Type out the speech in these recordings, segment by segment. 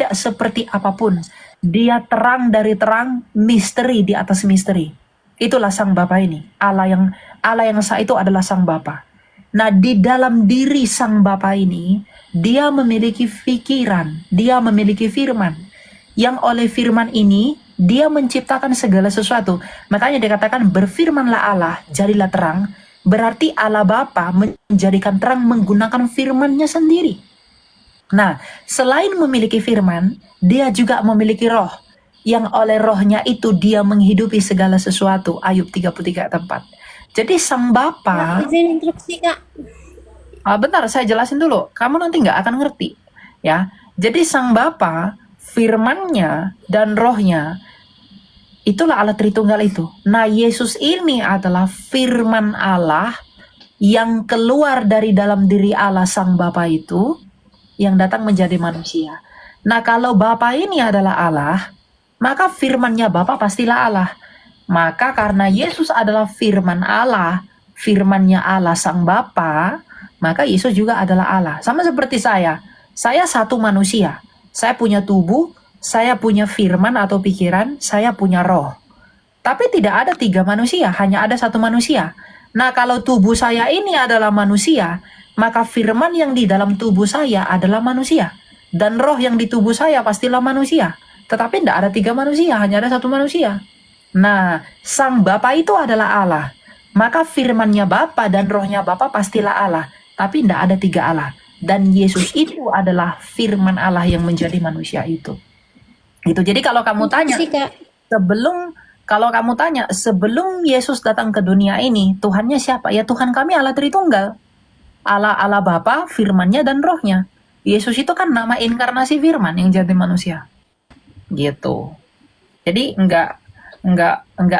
tidak seperti apapun. Dia terang dari terang, misteri di atas misteri. Itulah Sang Bapa ini. Allah yang esa itu adalah Sang Bapa. Nah, di dalam diri Sang Bapa ini, dia memiliki pikiran, dia memiliki firman. Yang oleh firman ini, dia menciptakan segala sesuatu. Makanya dikatakan berfirmanlah Allah, jadilah terang. Berarti Allah Bapa menjadikan terang menggunakan firman-Nya sendiri. Nah, selain memiliki firman, dia juga memiliki roh. Yang oleh rohnya itu dia menghidupi segala sesuatu. Ayub 33:4. Jadi Sang Bapa, izin instruksi Kak. bentar saya jelasin dulu. Kamu nanti nggak akan ngerti. Ya, jadi Sang Bapa, firman-Nya dan rohnya, itulah Allah Tritunggal itu. Nah, Yesus ini adalah firman Allah yang keluar dari dalam diri Allah Sang Bapa itu, yang datang menjadi manusia. Nah, kalau Bapa ini adalah Allah, maka firman-Nya Bapa pastilah Allah. Maka karena Yesus adalah firman Allah, firman-Nya Allah Sang Bapa, maka Yesus juga adalah Allah. Sama seperti saya satu manusia. Saya punya tubuh, saya punya firman atau pikiran, saya punya roh. Tapi tidak ada 3 manusia, hanya ada 1 manusia. Nah, kalau tubuh saya ini adalah manusia, maka firman yang di dalam tubuh saya adalah manusia. Dan roh yang di tubuh saya pastilah manusia. Tetapi tidak ada 3 manusia, hanya ada 1 manusia. Nah, Sang Bapa itu adalah Allah. Maka firman-Nya Bapa dan rohnya Bapa pastilah Allah. Tapi tidak ada 3 Allah. Dan Yesus itu adalah firman Allah yang menjadi manusia itu. Gitu. Jadi kalau kamu tanya, sebelum Yesus datang ke dunia ini, Tuhannya siapa? Ya Tuhan kami Allah Tritunggal. Allah Bapa, firman-Nya dan rohnya. Yesus itu kan nama inkarnasi firman yang jadi manusia. Gitu. Jadi enggak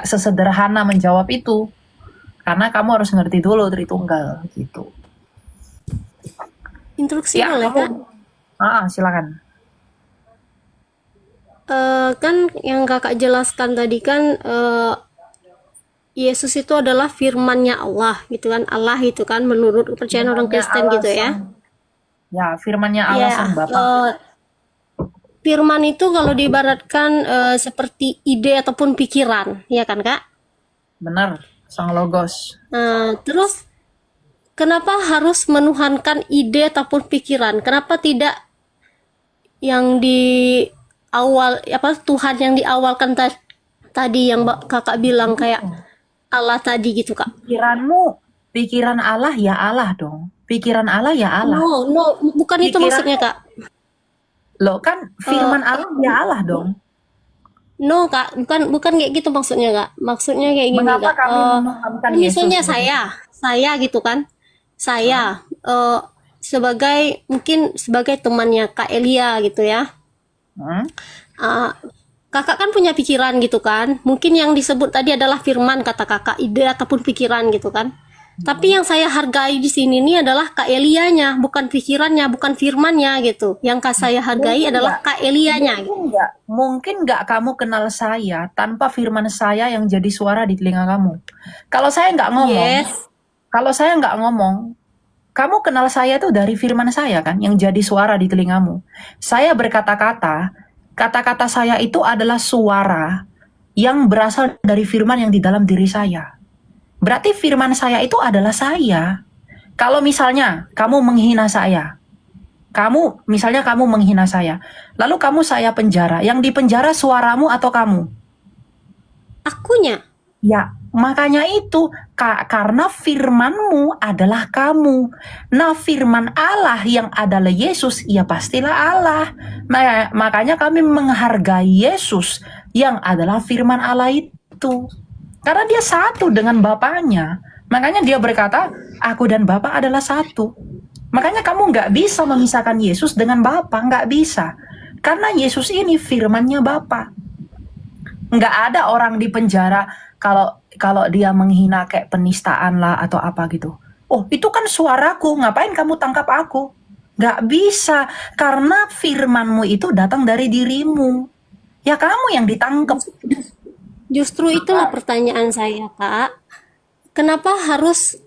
sesederhana menjawab itu. Karena kamu harus ngerti dulu Tritunggal gitu. Instruksi Ya, boleh Kak? silakan. Kan yang Kakak jelaskan tadi kan Yesus itu adalah firman-Nya Allah gitu kan. Allah itu kan menurut kepercayaan orang Kristen gitu ya. Ya, firman-Nya Allah Sang Bapa. Firman itu kalau diibaratkan seperti ide ataupun pikiran, ya kan Kak? Benar, Sang Logos. Terus kenapa harus menuhankan ide ataupun pikiran? Kenapa tidak yang di awal Tuhan yang diawalkan tadi yang Kakak bilang kayak Allah tadi gitu Kak? Pikiran Allah ya Allah dong. Pikiran Allah ya Allah. No, bukan itu maksudnya Kak. Loh kan firman Allah ya Allah dong. No Kak, bukan kayak gitu maksudnya Kak. Maksudnya kayak gini Mengapa Kak. kami menuhankan Yesus? Misalnya saya gitu kan. Saya mungkin sebagai temannya Kak Elia gitu ya. Kakak kan punya pikiran gitu kan. Mungkin yang disebut tadi adalah firman kata kakak, ide ataupun pikiran gitu kan. Tapi yang saya hargai di sini nih adalah Kak Elianya, bukan pikirannya, bukan firmannya gitu. Yang saya hargai adalah Kak Elianya. Mungkin nggak kamu kenal saya tanpa firman saya yang jadi suara di telinga kamu. Kalau saya nggak ngomong, kamu kenal saya tuh dari firman saya kan, yang jadi suara di telingamu. Saya berkata-kata, kata-kata saya itu adalah suara yang berasal dari firman yang di dalam diri saya. Berarti firman saya itu adalah saya. Kalau misalnya kamu menghina saya, kamu menghina saya, lalu kamu saya penjara, yang di penjara suaramu atau kamu? Akunya. Ya, makanya itu karena firmanmu adalah kamu. Nah, firman Allah yang adalah Yesus, ya pastilah Allah. Makanya kami menghargai Yesus yang adalah firman Allah itu. Karena dia satu dengan Bapaknya. Makanya dia berkata, aku dan Bapa adalah satu. Makanya kamu nggak bisa memisahkan Yesus dengan Bapa, nggak bisa. Karena Yesus ini firman-Nya Bapa. Nggak ada orang di penjara kalau dia menghina kayak penistaan lah atau apa gitu. Oh, itu kan suaraku, ngapain kamu tangkap aku? Nggak bisa, karena firman-Mu itu datang dari dirimu. Ya kamu yang ditangkap. Justru itulah pertanyaan saya, Kak. Kenapa harus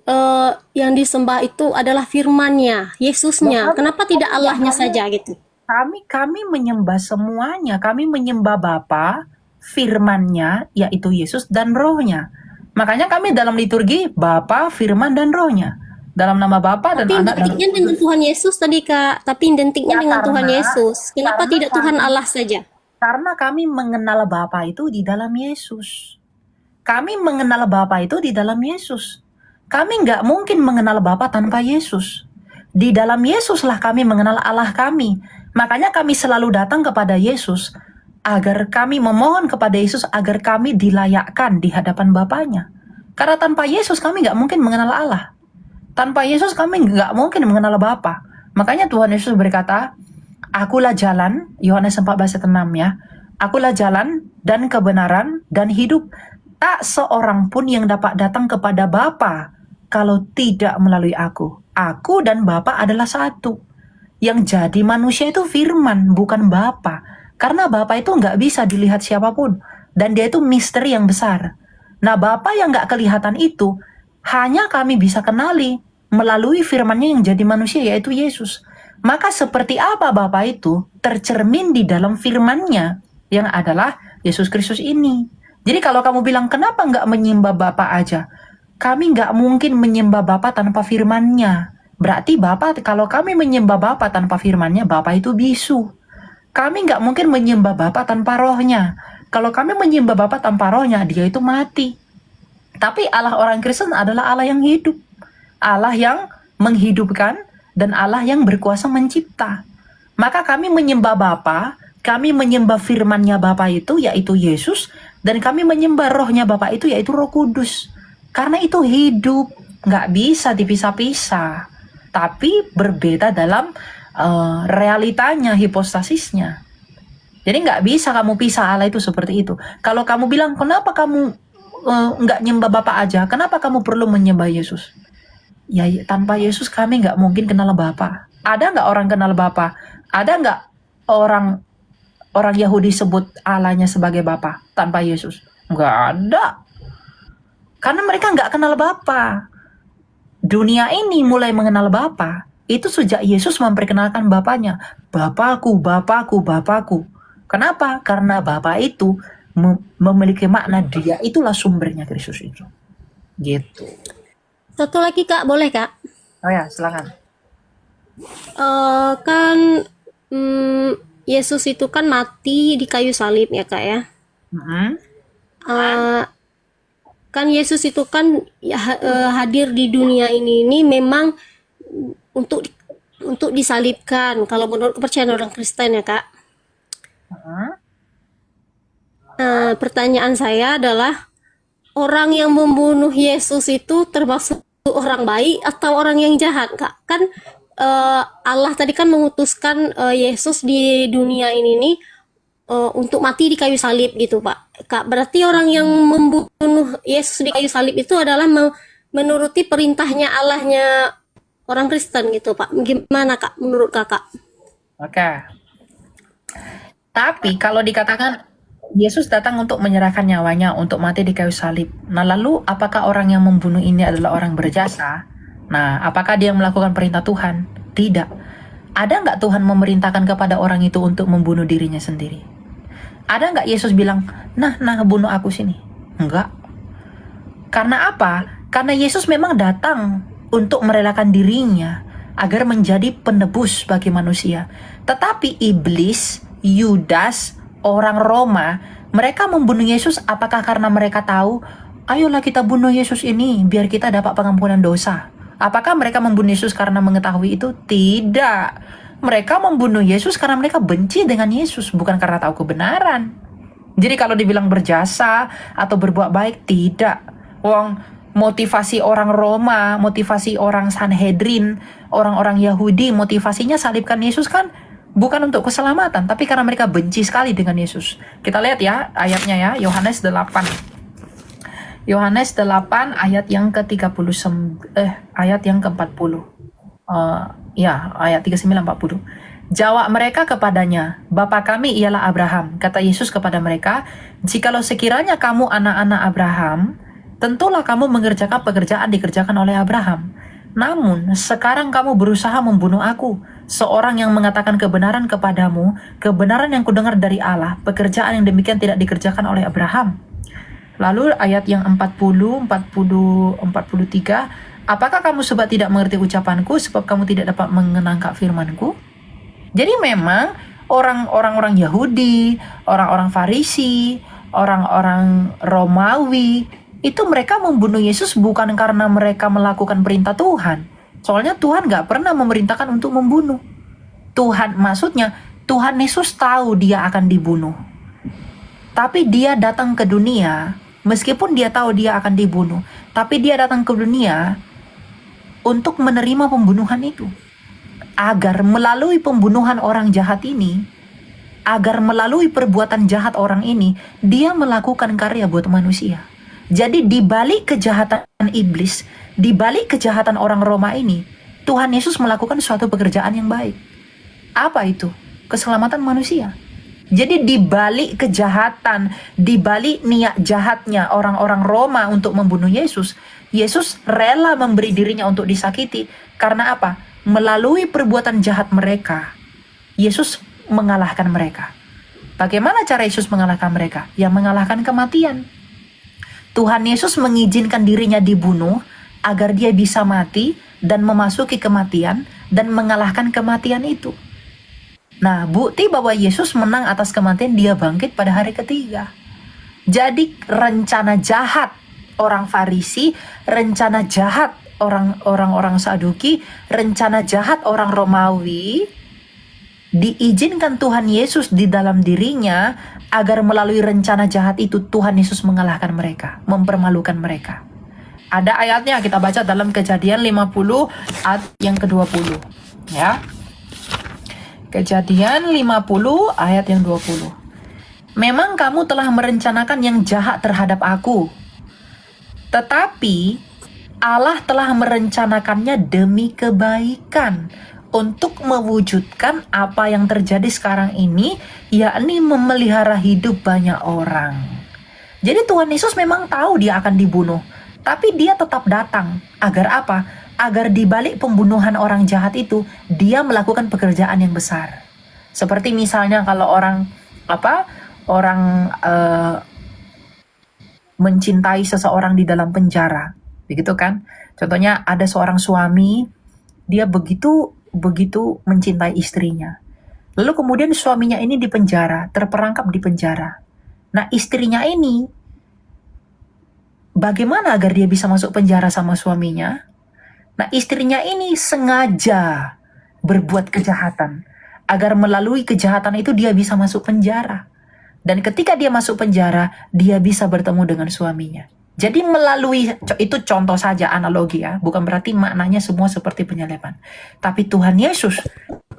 yang disembah itu adalah firman-Nya, Yesusnya? Kenapa tidak Allahnya saja gitu? Kami menyembah semuanya. Kami menyembah Bapa, firman-Nya, yaitu Yesus, dan Roh-Nya. Makanya kami dalam liturgi Bapa, Firman, dan Roh-Nya. Dalam nama Bapa dan Tapi Anak dan Roh identiknya dengan Kudus. Tuhan Yesus tadi Kak. Tapi identiknya Ya dengan Tuhan karena Yesus. Kenapa karena tidak Tuhan kami Allah saja? karena kami mengenal Bapa itu di dalam Yesus. Kami mengenal Bapa itu di dalam Yesus. Kami nggak mungkin mengenal Bapa tanpa Yesus. Di dalam Yesuslah kami mengenal Allah kami. Makanya kami selalu datang kepada Yesus agar kami memohon kepada Yesus agar kami dilayakkan di hadapan Bapanya. Karena tanpa Yesus kami nggak mungkin mengenal Allah. Tanpa Yesus kami nggak mungkin mengenal Bapa. Makanya Tuhan Yesus berkata, Akulah jalan, Yohanes 14:6 ya. Akulah jalan dan kebenaran dan hidup. Tak seorang pun yang dapat datang kepada Bapa kalau tidak melalui aku. Aku dan Bapa adalah satu. Yang jadi manusia itu firman, bukan Bapa. Karena Bapa itu nggak bisa dilihat siapapun. Dan dia itu misteri yang besar. Nah, Bapa yang nggak kelihatan itu, hanya kami bisa kenali melalui firman-Nya yang jadi manusia, yaitu Yesus. Maka seperti apa Bapa itu tercermin di dalam firman-Nya, yang adalah Yesus Kristus ini. Jadi kalau kamu bilang, kenapa nggak menyembah Bapa aja? Kami nggak mungkin menyembah Bapa tanpa firman-Nya. Berarti Bapa, kalau kami menyembah Bapa tanpa firman-Nya, Bapa itu bisu. Kami nggak mungkin menyembah Bapa tanpa Roh-Nya. Kalau kami menyembah Bapa tanpa Roh-Nya, dia itu mati. Tapi Allah orang Kristen adalah Allah yang hidup. Allah yang menghidupkan dan Allah yang berkuasa mencipta. Maka kami menyembah Bapa, kami menyembah firman-Nya Bapa itu, yaitu Yesus, dan kami menyembah Roh-Nya Bapa itu, yaitu Roh Kudus. Karena itu hidup, nggak bisa dipisah-pisah. Tapi berbeda dalam realitanya, hipostasisnya. Jadi nggak bisa kamu pisah Allah itu seperti itu. Kalau kamu bilang, kenapa kamu nggak nyembah Bapa aja? Kenapa kamu perlu menyembah Yesus? Ya tanpa Yesus kami nggak mungkin kenal Bapa. Ada nggak orang kenal Bapa? Ada nggak orang orang Yahudi sebut Allahnya sebagai Bapa tanpa Yesus? Nggak ada. Karena mereka nggak kenal Bapa. Dunia ini mulai mengenal Bapa itu sejak Yesus memperkenalkan Bapanya. Bapakku, Bapakku, Bapakku. Kenapa? Karena Bapa itu memiliki makna dia itulah sumbernya Kristus itu. Gitu. Satu lagi Kak, boleh Kak? Oh ya, silakan. Kan Yesus itu kan mati di kayu salib ya Kak ya. Eh, kan Yesus itu kan ya, hadir di dunia ini memang untuk disalibkan kalau menurut kepercayaan orang Kristen ya Kak. Pertanyaan saya adalah orang yang membunuh Yesus itu termasuk orang baik atau orang yang jahat Kak? Kan Allah tadi kan mengutuskan Yesus di dunia ini nih untuk mati di kayu salib gitu Pak. Kak, berarti orang yang membunuh Yesus di kayu salib itu adalah menuruti perintahnya Allahnya orang Kristen gitu Pak. Gimana Kak menurut Kakak? Oke. Tapi kalau dikatakan Yesus datang untuk menyerahkan nyawanya untuk mati di kayu salib. Nah, lalu apakah orang yang membunuh ini adalah orang berjasa? Nah, apakah dia melakukan perintah Tuhan? Tidak. Ada nggak Tuhan memerintahkan kepada orang itu untuk membunuh dirinya sendiri? Ada nggak Yesus bilang, nah bunuh aku sini? Enggak. Karena apa? Karena Yesus memang datang untuk merelakan dirinya agar menjadi penebus bagi manusia. Tetapi iblis, Yudas, orang Roma, mereka membunuh Yesus apakah karena mereka tahu, ayolah kita bunuh Yesus ini biar kita dapat pengampunan dosa? Apakah mereka membunuh Yesus karena mengetahui itu? Tidak. Mereka membunuh Yesus karena mereka benci dengan Yesus, bukan karena tahu kebenaran. Jadi kalau dibilang berjasa atau berbuat baik, tidak. Motivasi orang Roma, motivasi orang Sanhedrin, orang-orang Yahudi, motivasinya salibkan Yesus kan bukan untuk keselamatan, tapi karena mereka benci sekali dengan Yesus. Kita lihat ya ayatnya ya, Yohanes 8. Yohanes 8 ayat yang ke-39 ayat yang ke-40. Ayat 39-40. Jawab mereka kepadanya, Bapa kami ialah Abraham. Kata Yesus kepada mereka, jikalau sekiranya kamu anak-anak Abraham, tentulah kamu mengerjakan pekerjaan dikerjakan oleh Abraham. Namun sekarang kamu berusaha membunuh aku, seorang yang mengatakan kebenaran kepadamu, kebenaran yang kudengar dari Allah, pekerjaan yang demikian tidak dikerjakan oleh Abraham. Lalu ayat yang 40, 40, 43, apakah kamu sebab tidak mengerti ucapanku, sebab kamu tidak dapat mengenangkan firmanku? Jadi memang orang-orang Yahudi, orang-orang Farisi, orang-orang Romawi, itu mereka membunuh Yesus bukan karena mereka melakukan perintah Tuhan. Soalnya Tuhan gak pernah memerintahkan untuk membunuh. Maksudnya Tuhan Yesus tahu dia akan dibunuh. Tapi dia datang ke dunia, meskipun dia tahu dia akan dibunuh, tapi dia datang ke dunia untuk menerima pembunuhan itu. Agar melalui pembunuhan orang jahat ini, agar melalui perbuatan jahat orang ini, dia melakukan karya buat manusia. Jadi di balik kejahatan iblis, di balik kejahatan orang Roma ini, Tuhan Yesus melakukan suatu pekerjaan yang baik. Apa itu? Keselamatan manusia. Jadi di balik kejahatan, di balik niat jahatnya orang-orang Roma untuk membunuh Yesus, Yesus rela memberi dirinya untuk disakiti. Karena apa? Melalui perbuatan jahat mereka, Yesus mengalahkan mereka. Bagaimana cara Yesus mengalahkan mereka? Yang mengalahkan kematian. Tuhan Yesus mengizinkan dirinya dibunuh agar dia bisa mati dan memasuki kematian dan mengalahkan kematian itu. Nah, bukti bahwa Yesus menang atas kematian, dia bangkit pada hari ketiga. Jadi rencana jahat orang Farisi, rencana jahat orang-orang Saduki, rencana jahat orang Romawi, diizinkan Tuhan Yesus di dalam dirinya agar melalui rencana jahat itu Tuhan Yesus mengalahkan mereka, mempermalukan mereka. Ada ayatnya, kita baca dalam Kejadian 50 ayat yang ke-20 ya. Kejadian 50 ayat yang 20. Memang kamu telah merencanakan yang jahat terhadap aku, tetapi Allah telah merencanakannya demi kebaikan untuk mewujudkan apa yang terjadi sekarang ini, yakni memelihara hidup banyak orang. Jadi Tuhan Yesus memang tahu dia akan dibunuh, tapi dia tetap datang. Agar apa? Agar di balik pembunuhan orang jahat itu, dia melakukan pekerjaan yang besar. Seperti misalnya kalau orang mencintai seseorang di dalam penjara, begitu kan? Contohnya ada seorang suami, dia begitu mencintai istrinya. Lalu kemudian suaminya ini di penjara, terperangkap di penjara. Nah, istrinya ini bagaimana agar dia bisa masuk penjara sama suaminya? Nah, istrinya ini sengaja berbuat kejahatan agar melalui kejahatan itu dia bisa masuk penjara. Dan ketika dia masuk penjara, dia bisa bertemu dengan suaminya. Jadi melalui, itu contoh saja analogi ya, bukan berarti maknanya semua seperti penyaliban. Tapi Tuhan Yesus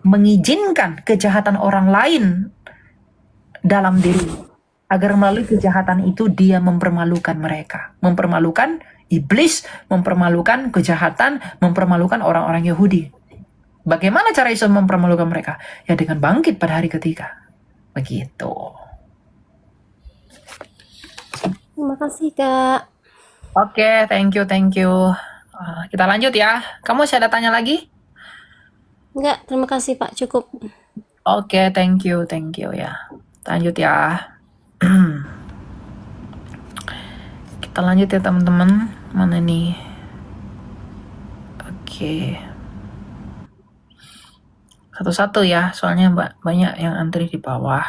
mengizinkan kejahatan orang lain dalam diri, agar melalui kejahatan itu dia mempermalukan mereka. Mempermalukan iblis, mempermalukan kejahatan, mempermalukan orang-orang Yahudi. Bagaimana cara Yesus mempermalukan mereka? Ya dengan bangkit pada hari ketiga. Begitu. Terima kasih, Kak. Oke, thank you. Kita lanjut ya. Kamu masih ada tanya lagi? Enggak, terima kasih, Pak. Cukup. Oke, thank you ya. Lanjut ya. Kita lanjut ya teman-teman. Mana nih? Oke. Satu-satu ya, soalnya banyak yang antri di bawah.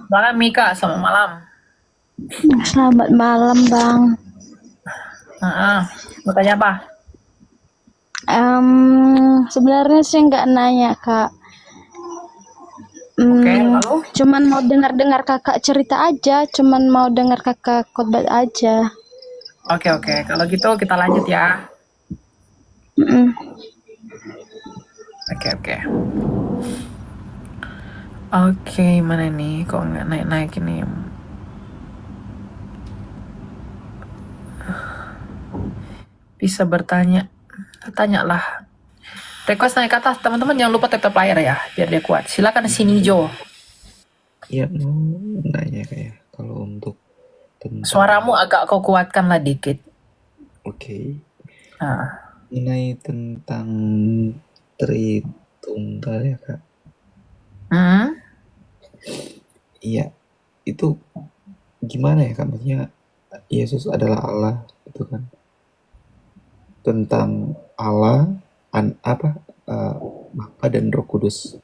Malam Mika, selamat malam. Selamat malam, Bang. Mau tanya apa? Sebenarnya sih nggak nanya, Kak. Oke, lalu? Cuman mau dengar kakak cerita aja, cuman mau dengar kakak khotbah aja. Oke. Kalau gitu kita lanjut ya. Oke. Oke, mana nih? Kok nggak naik ini? Bisa bertanya. Tanyalah. Request naik ke atas. Teman-teman jangan lupa tap layar ya, biar dia kuat. Silakan sini Jo. Ya, mau nanya kayak kalau untuk tentang Suaramu agak kau kuatkan lah dikit. oke, Nah, mengenai tentang Tritunggal ya Kak. hmm? Iya, itu gimana ya Kak? Maksudnya Yesus adalah Allah itu kan. Tentang Allah Bapa dan Roh Kudus.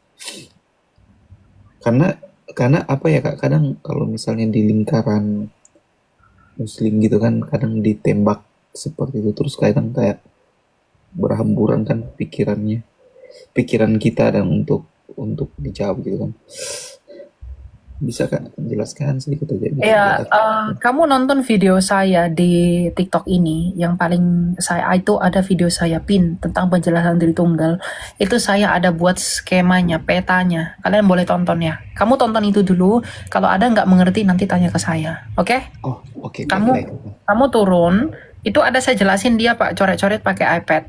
Karena apa ya Kak? Kadang kalau misalnya di lingkaran Muslim gitu kan, kadang ditembak seperti itu terus kadang kayak berhamburan kan pikiran kita dan untuk dijawab gitu kan. Bisa Kak jelaskan sedikit aja biar Ya, agak kamu nonton video saya di TikTok ini, yang paling itu ada video saya pin tentang penjelasan Tritunggal. Itu saya ada buat skemanya, petanya. Kalian boleh tonton ya. Kamu tonton itu dulu. Kalau ada nggak mengerti nanti tanya ke saya. Oke? oh oke Kamu baik. kamu turun. Itu ada saya jelasin dia Pak coret-coret pakai iPad.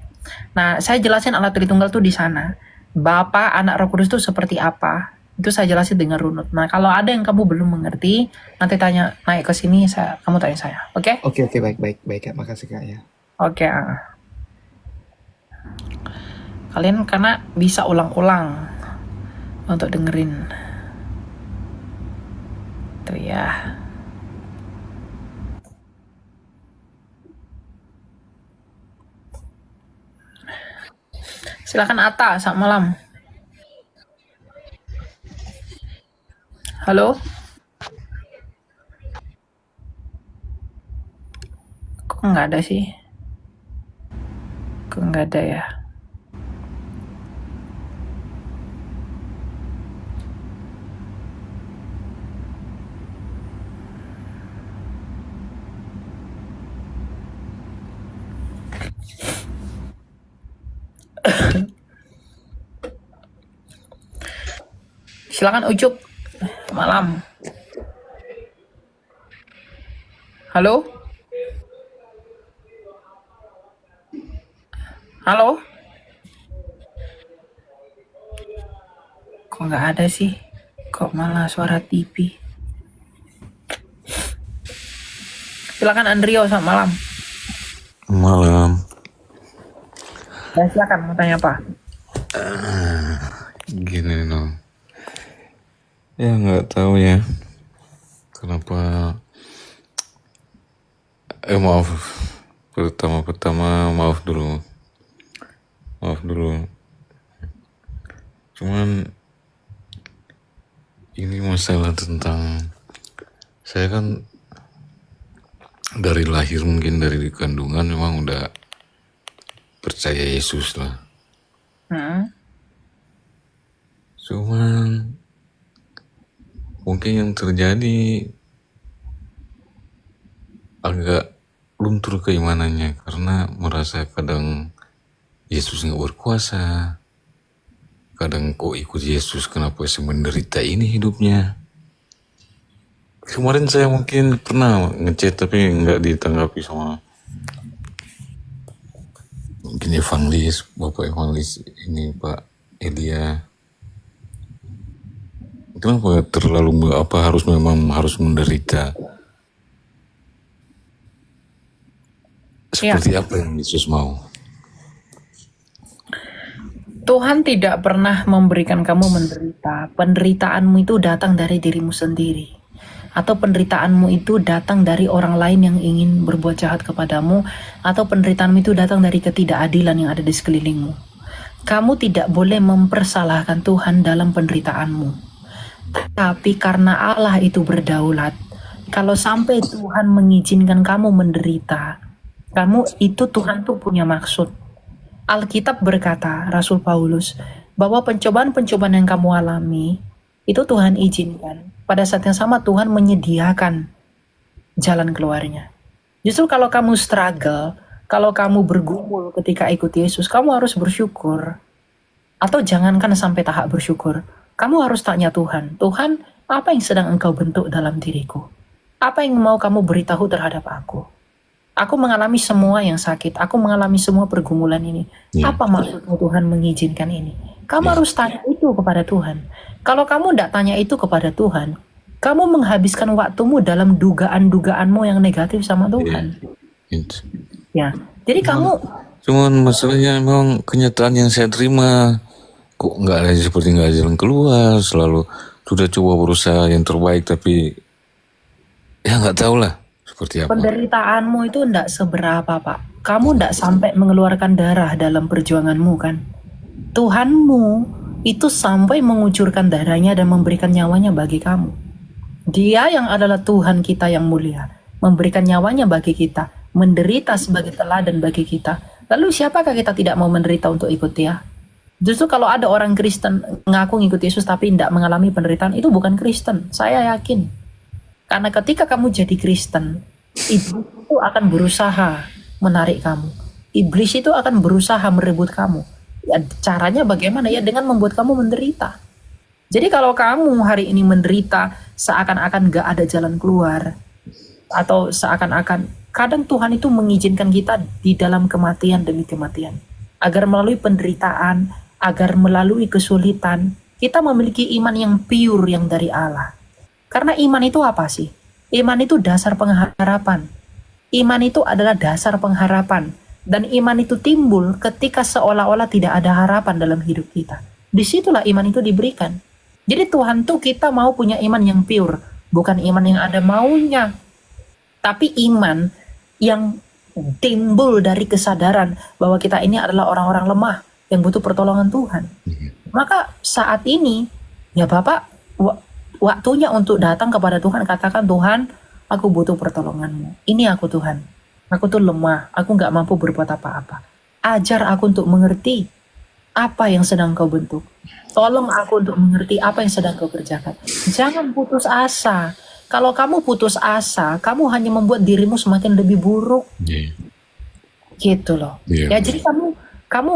Nah, saya jelasin alat Tritunggal tuh di sana. Bapa, Anak, Roh Kudus itu seperti apa? Itu saya jelasin dengan runut. Nah, kalau ada yang kamu belum mengerti, nanti naik ke sini, kamu tanya saya. Oke? Oke baik Kak, makasih Kak ya. Oke. Kalian karena bisa ulang-ulang untuk dengerin. Tuh ya. Silakan Ata, selamat malam. Halo? Kok nggak ada sih? Kok nggak ada ya? Silakan Ucup. Malam. Halo? Halo? Kok nggak ada sih? Kok malah suara TV? Silakan Andrio, selamat malam. Malam. Ya, silakan mau tanya apa? Gini dong. Ya nggak tahu ya. Kenapa? Maaf. Pertama maaf dulu. Cuman ini masalah tentang saya kan dari lahir mungkin dari kandungan memang udah percaya Yesus lah. Cuman mungkin yang terjadi agak luntur keimanannya karena merasa kadang Yesus nggak berkuasa, kadang kok ikut Yesus kenapa saya menderita ini hidupnya. Kemarin saya mungkin pernah ngechat tapi nggak ditanggapi sama mungkin Bapak Evangelis ini Pak Elia. Kenapa terlalu harus menderita? Seperti apa yang Yesus mau? Tuhan tidak pernah memberikan kamu menderita. Penderitaanmu itu datang dari dirimu sendiri. Atau penderitaanmu itu datang dari orang lain yang ingin berbuat jahat kepadamu. Atau penderitaanmu itu datang dari ketidakadilan yang ada di sekelilingmu. Kamu tidak boleh mempersalahkan Tuhan dalam penderitaanmu. Tapi karena Allah itu berdaulat, kalau sampai Tuhan mengizinkan kamu menderita, Tuhan tuh punya maksud. Alkitab berkata, Rasul Paulus, bahwa pencobaan-pencobaan yang kamu alami, itu Tuhan izinkan. Pada saat yang sama Tuhan menyediakan jalan keluarnya. Justru kalau kamu struggle, kalau kamu bergumul ketika ikut Yesus, kamu harus bersyukur. Atau jangankan sampai tahap bersyukur, kamu harus tanya Tuhan, Tuhan, apa yang sedang Engkau bentuk dalam diriku? Apa yang mau kamu beritahu terhadap aku? Aku mengalami semua yang sakit. Aku mengalami semua pergumulan ini. Apa maksudmu Tuhan mengizinkan ini? Kamu harus tanya itu kepada Tuhan. Kalau kamu tidak tanya itu kepada Tuhan, Kamu menghabiskan waktumu dalam dugaan-dugaanmu yang negatif sama Tuhan. Gitu. Ya. Jadi kamu Cuman masalahnya memang kenyataan yang saya terima kok nggak ada seperti nggak ada jalan keluar, selalu sudah coba berusaha yang terbaik tapi ya nggak tahu lah seperti apa. penderitaanmu itu ndak seberapa, Pak. Kamu ndak sampai mengeluarkan darah dalam perjuanganmu kan. Tuhanmu itu sampai mengucurkan darahnya dan memberikan nyawanya bagi kamu. Dia yang adalah Tuhan kita yang mulia, memberikan nyawanya bagi kita, menderita sebagai teladan bagi kita. Lalu siapakah kita tidak mau menderita untuk ikut dia? Justru kalau ada orang Kristen ngaku ngikut Yesus tapi tidak mengalami penderitaan, itu bukan Kristen. Saya yakin. Karena ketika kamu jadi Kristen, iblis itu akan berusaha menarik kamu. Iblis itu akan berusaha merebut kamu. Ya, caranya bagaimana? Ya dengan membuat kamu menderita. Jadi kalau kamu hari ini menderita seakan-akan gak ada jalan keluar, atau seakan-akan, kadang Tuhan itu mengizinkan kita di dalam kematian demi kematian, agar melalui penderitaan, agar melalui kesulitan, kita memiliki iman yang pure yang dari Allah. Karena iman itu apa sih? Iman itu dasar pengharapan. Iman itu adalah dasar pengharapan. Dan iman itu timbul ketika seolah-olah tidak ada harapan dalam hidup kita. Disitulah iman itu diberikan. Jadi Tuhan tuh kita mau punya iman yang pure. Bukan iman yang ada maunya. Tapi iman yang timbul dari kesadaran bahwa kita ini adalah orang-orang lemah yang butuh pertolongan Tuhan. Maka saat ini, ya Bapak, waktunya untuk datang kepada Tuhan, katakan, Tuhan, aku butuh pertolonganmu. Ini aku Tuhan, aku tuh lemah, aku gak mampu berbuat apa-apa. Ajar aku untuk mengerti apa yang sedang kau bentuk. Tolong aku untuk mengerti apa yang sedang kau kerjakan. Jangan putus asa. Kalau kamu putus asa, kamu hanya membuat dirimu semakin lebih buruk. Iya. Gitu loh. Iya. Ya jadi kamu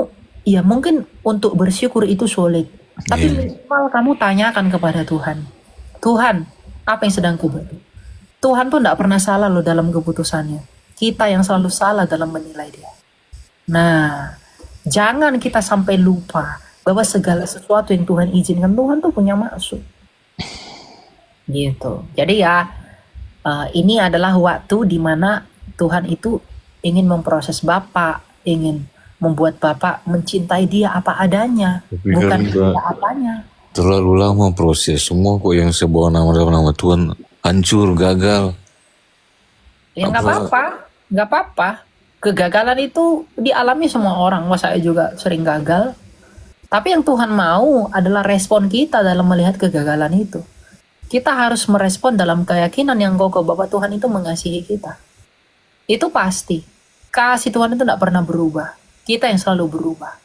ya mungkin untuk bersyukur itu sulit. Tapi Iya. minimal kamu tanyakan kepada Tuhan. Tuhan, apa yang sedang kau bentuk? Tuhan tuh tidak pernah salah loh dalam keputusannya. Kita yang selalu salah dalam menilai dia. Nah, jangan kita sampai lupa bahwa segala sesuatu yang Tuhan izinkan, Tuhan tuh punya maksud. Gitu. Jadi ya, ini adalah waktu di mana Tuhan itu ingin memproses Bapak, ingin membuat Bapak mencintai dia apa adanya, Tapi bukan kan juga dia apanya. terlalu lama proses, semua kok yang sebawa nama Tuhan hancur, gagal. Ya nggak Apa- apa-apa, nggak apa-apa. Kegagalan itu dialami semua orang. Wah, saya juga sering gagal. Tapi yang Tuhan mau adalah respon kita dalam melihat kegagalan itu. Kita harus merespon dalam keyakinan yang kokoh bahwa Tuhan itu mengasihi kita. Itu pasti. Kasih Tuhan itu tidak pernah berubah. Kita yang selalu berubah.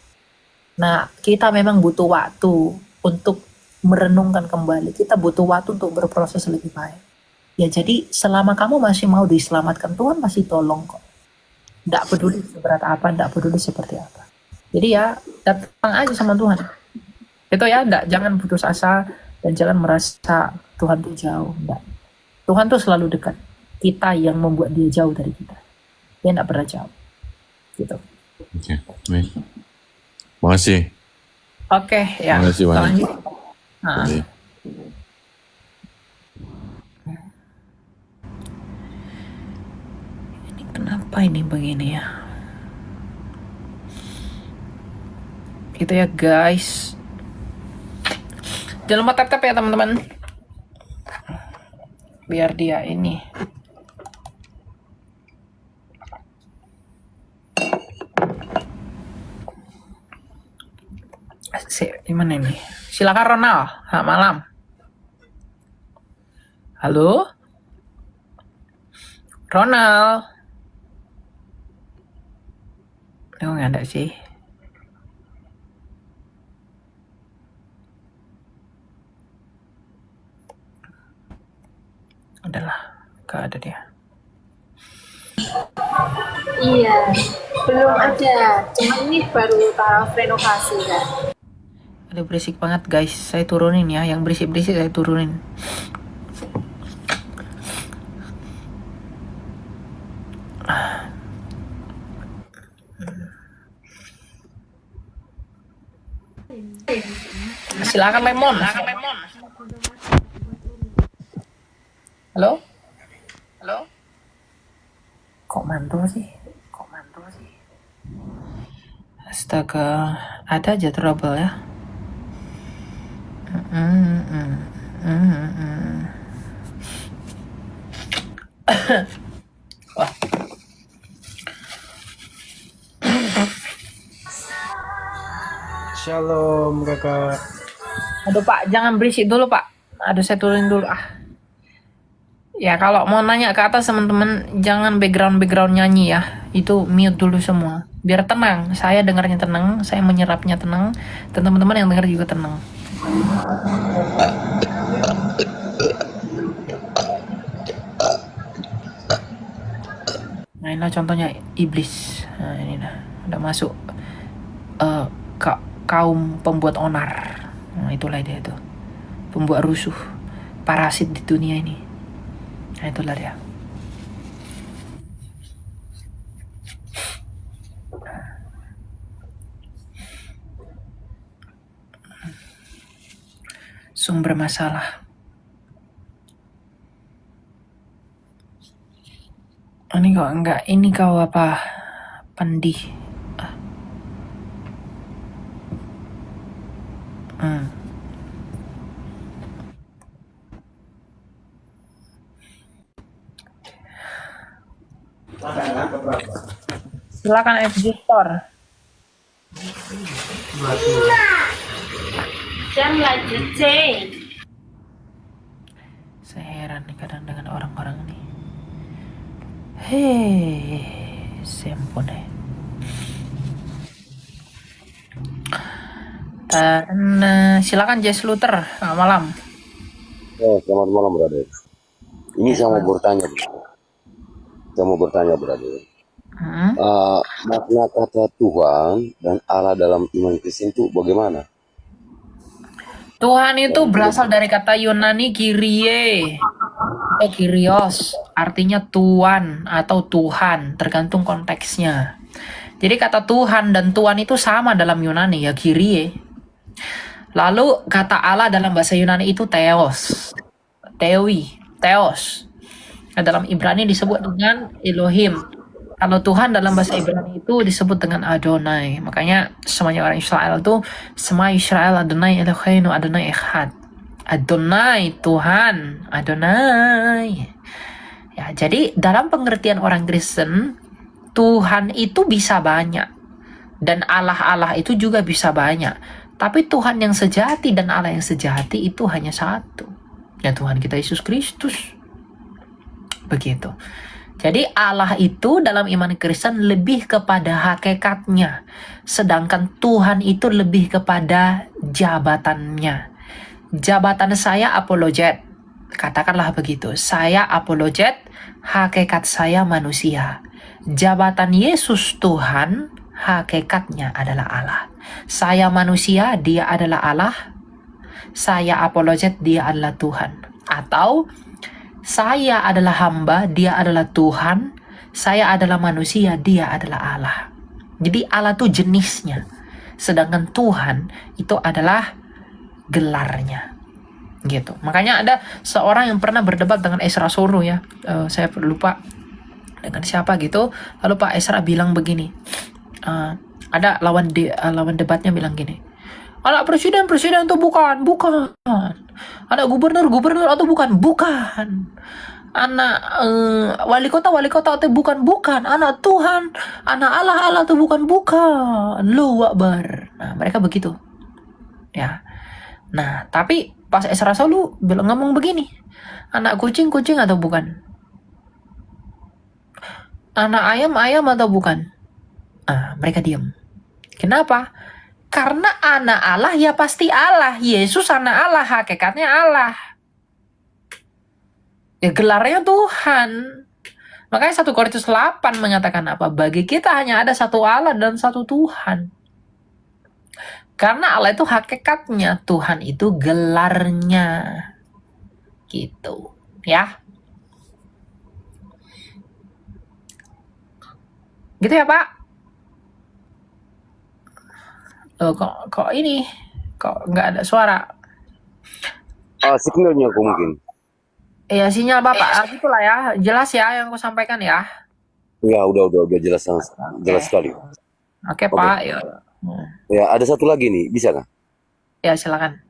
Nah, kita memang butuh waktu untuk merenungkan kembali. Kita butuh waktu untuk berproses lebih baik. Ya jadi selama kamu masih mau diselamatkan, Tuhan masih tolong kok. Tidak peduli seberat apa, tidak peduli seperti apa. Jadi ya datang aja sama Tuhan. Itu ya, jangan putus asa dan jangan merasa Tuhan tuh jauh. Enggak. Tuhan tuh selalu dekat. Kita yang membuat dia jauh dari kita. Dia tidak pernah jauh. Gitu. Oke, baik. Makasih. Oke, ya. Terima kasih banyak. Selanjutnya. Nah, Oke. ini kenapa ini begini ya? Gitu ya guys. Jangan lupa tap-tap ya teman-teman. Biar dia ini. Gimana ini? Silakan Ronald. Selamat malam. Halo? Ronald. Oh, nggak ada sih. Adalah, nggak ada dia. Iya, belum ada. Cuma ini baru taraf renovasi kan. Aduh berisik banget guys. Saya turunin ya. Yang berisik-berisik saya turunin. Silakan Lemon. Halo? Halo? Kok mantul sih? Kok mantul sih? Astaga, ada aja trouble ya. Mm, mm, mm, mm. Wah, Shalom kakak. aduh Pak, jangan berisik dulu Pak. Aduh, saya turunin dulu ah. Ya kalau mau nanya ke atas teman-teman, jangan background nyanyi ya. Itu mute dulu semua. Biar tenang, saya dengarnya tenang, saya menyerapnya tenang, dan teman-teman yang dengar juga tenang. Nah inilah contohnya iblis. Nah ini dah, udah masuk eh, kaum pembuat onar. Nah itulah dia itu, pembuat rusuh, parasit di dunia ini. Nah itulah dia. Sumber masalah. Ini kok enggak, ini kau apa? Pandih. Ah, hmm. Silakan FG Store. Saya heran nih kadang dengan orang-orang ini. Hei, sempun deh. Dan silakan Jess Luther, selamat malam. Selamat malam, brother. Ini saya mau bertanya, brother. Hmm. Makna kata Tuhan dan Allah dalam iman Kristen itu bagaimana? Tuhan itu berasal dari kata Yunani Kyrie atau Kyrios, artinya Tuhan atau Tuhan, tergantung konteksnya. Jadi kata Tuhan dan Tuhan itu sama dalam Yunani ya, Kyrie. Lalu kata Allah dalam bahasa Yunani itu Theos. Theos. Nah, dalam Ibrani disebut dengan Elohim. Kalau Tuhan dalam bahasa Ibrani itu disebut dengan Adonai. Makanya semuanya orang Israel itu Sema Israel Adonai Eloheinu Adonai Echad. Adonai Tuhan, Adonai. Ya, jadi dalam pengertian orang Kristen, Tuhan itu bisa banyak dan Allah itu juga bisa banyak. Tapi Tuhan yang sejati dan Allah yang sejati itu hanya satu. Ya Tuhan kita Yesus Kristus. Begitu. Jadi Allah itu dalam iman Kristen lebih kepada hakikatnya. Sedangkan Tuhan itu lebih kepada jabatannya. Jabatan saya apologet. Katakanlah begitu. Saya apologet, hakikat saya manusia. Jabatan Yesus Tuhan, hakikatnya adalah Allah. Saya manusia, dia adalah Allah. Saya apologet, dia adalah Tuhan. Atau saya adalah hamba, dia adalah Tuhan. Saya adalah manusia, dia adalah Allah. Jadi Allah itu jenisnya. Sedangkan Tuhan itu adalah gelarnya. Gitu. Makanya ada seorang yang pernah berdebat dengan Esra Soro ya. Saya lupa dengan siapa gitu. Lalu Pak Esra bilang begini. Ada lawan debatnya bilang gini. Anak presiden itu bukan. Anak gubernur atau bukan. Anak wali kota atau bukan. Anak Tuhan, anak Allah atau bukan. Allahu Akbar. Nah, mereka begitu. Ya. Nah, tapi pas Esra Solo ngomong begini. Anak kucing atau bukan? Anak ayam atau bukan? Mereka diam. Kenapa? Karena anak Allah ya pasti Allah. Yesus anak Allah, hakikatnya Allah. Ya gelarnya Tuhan. Makanya 1 Korintus 8 mengatakan apa? Bagi kita hanya ada satu Allah dan satu Tuhan. Karena Allah itu hakikatnya, Tuhan itu gelarnya. Gitu. Ya. Gitu ya Pak? Kok ini? Kok nggak ada suara? Signalnya aku mungkin. Ya sinyal Bapak, gitulah ya, jelas ya yang aku sampaikan ya. Ya, udah jelas Oke, sekali. oke Oke. Pak, ya. Ya, ada satu lagi nih, bisa nggak? Ya silakan.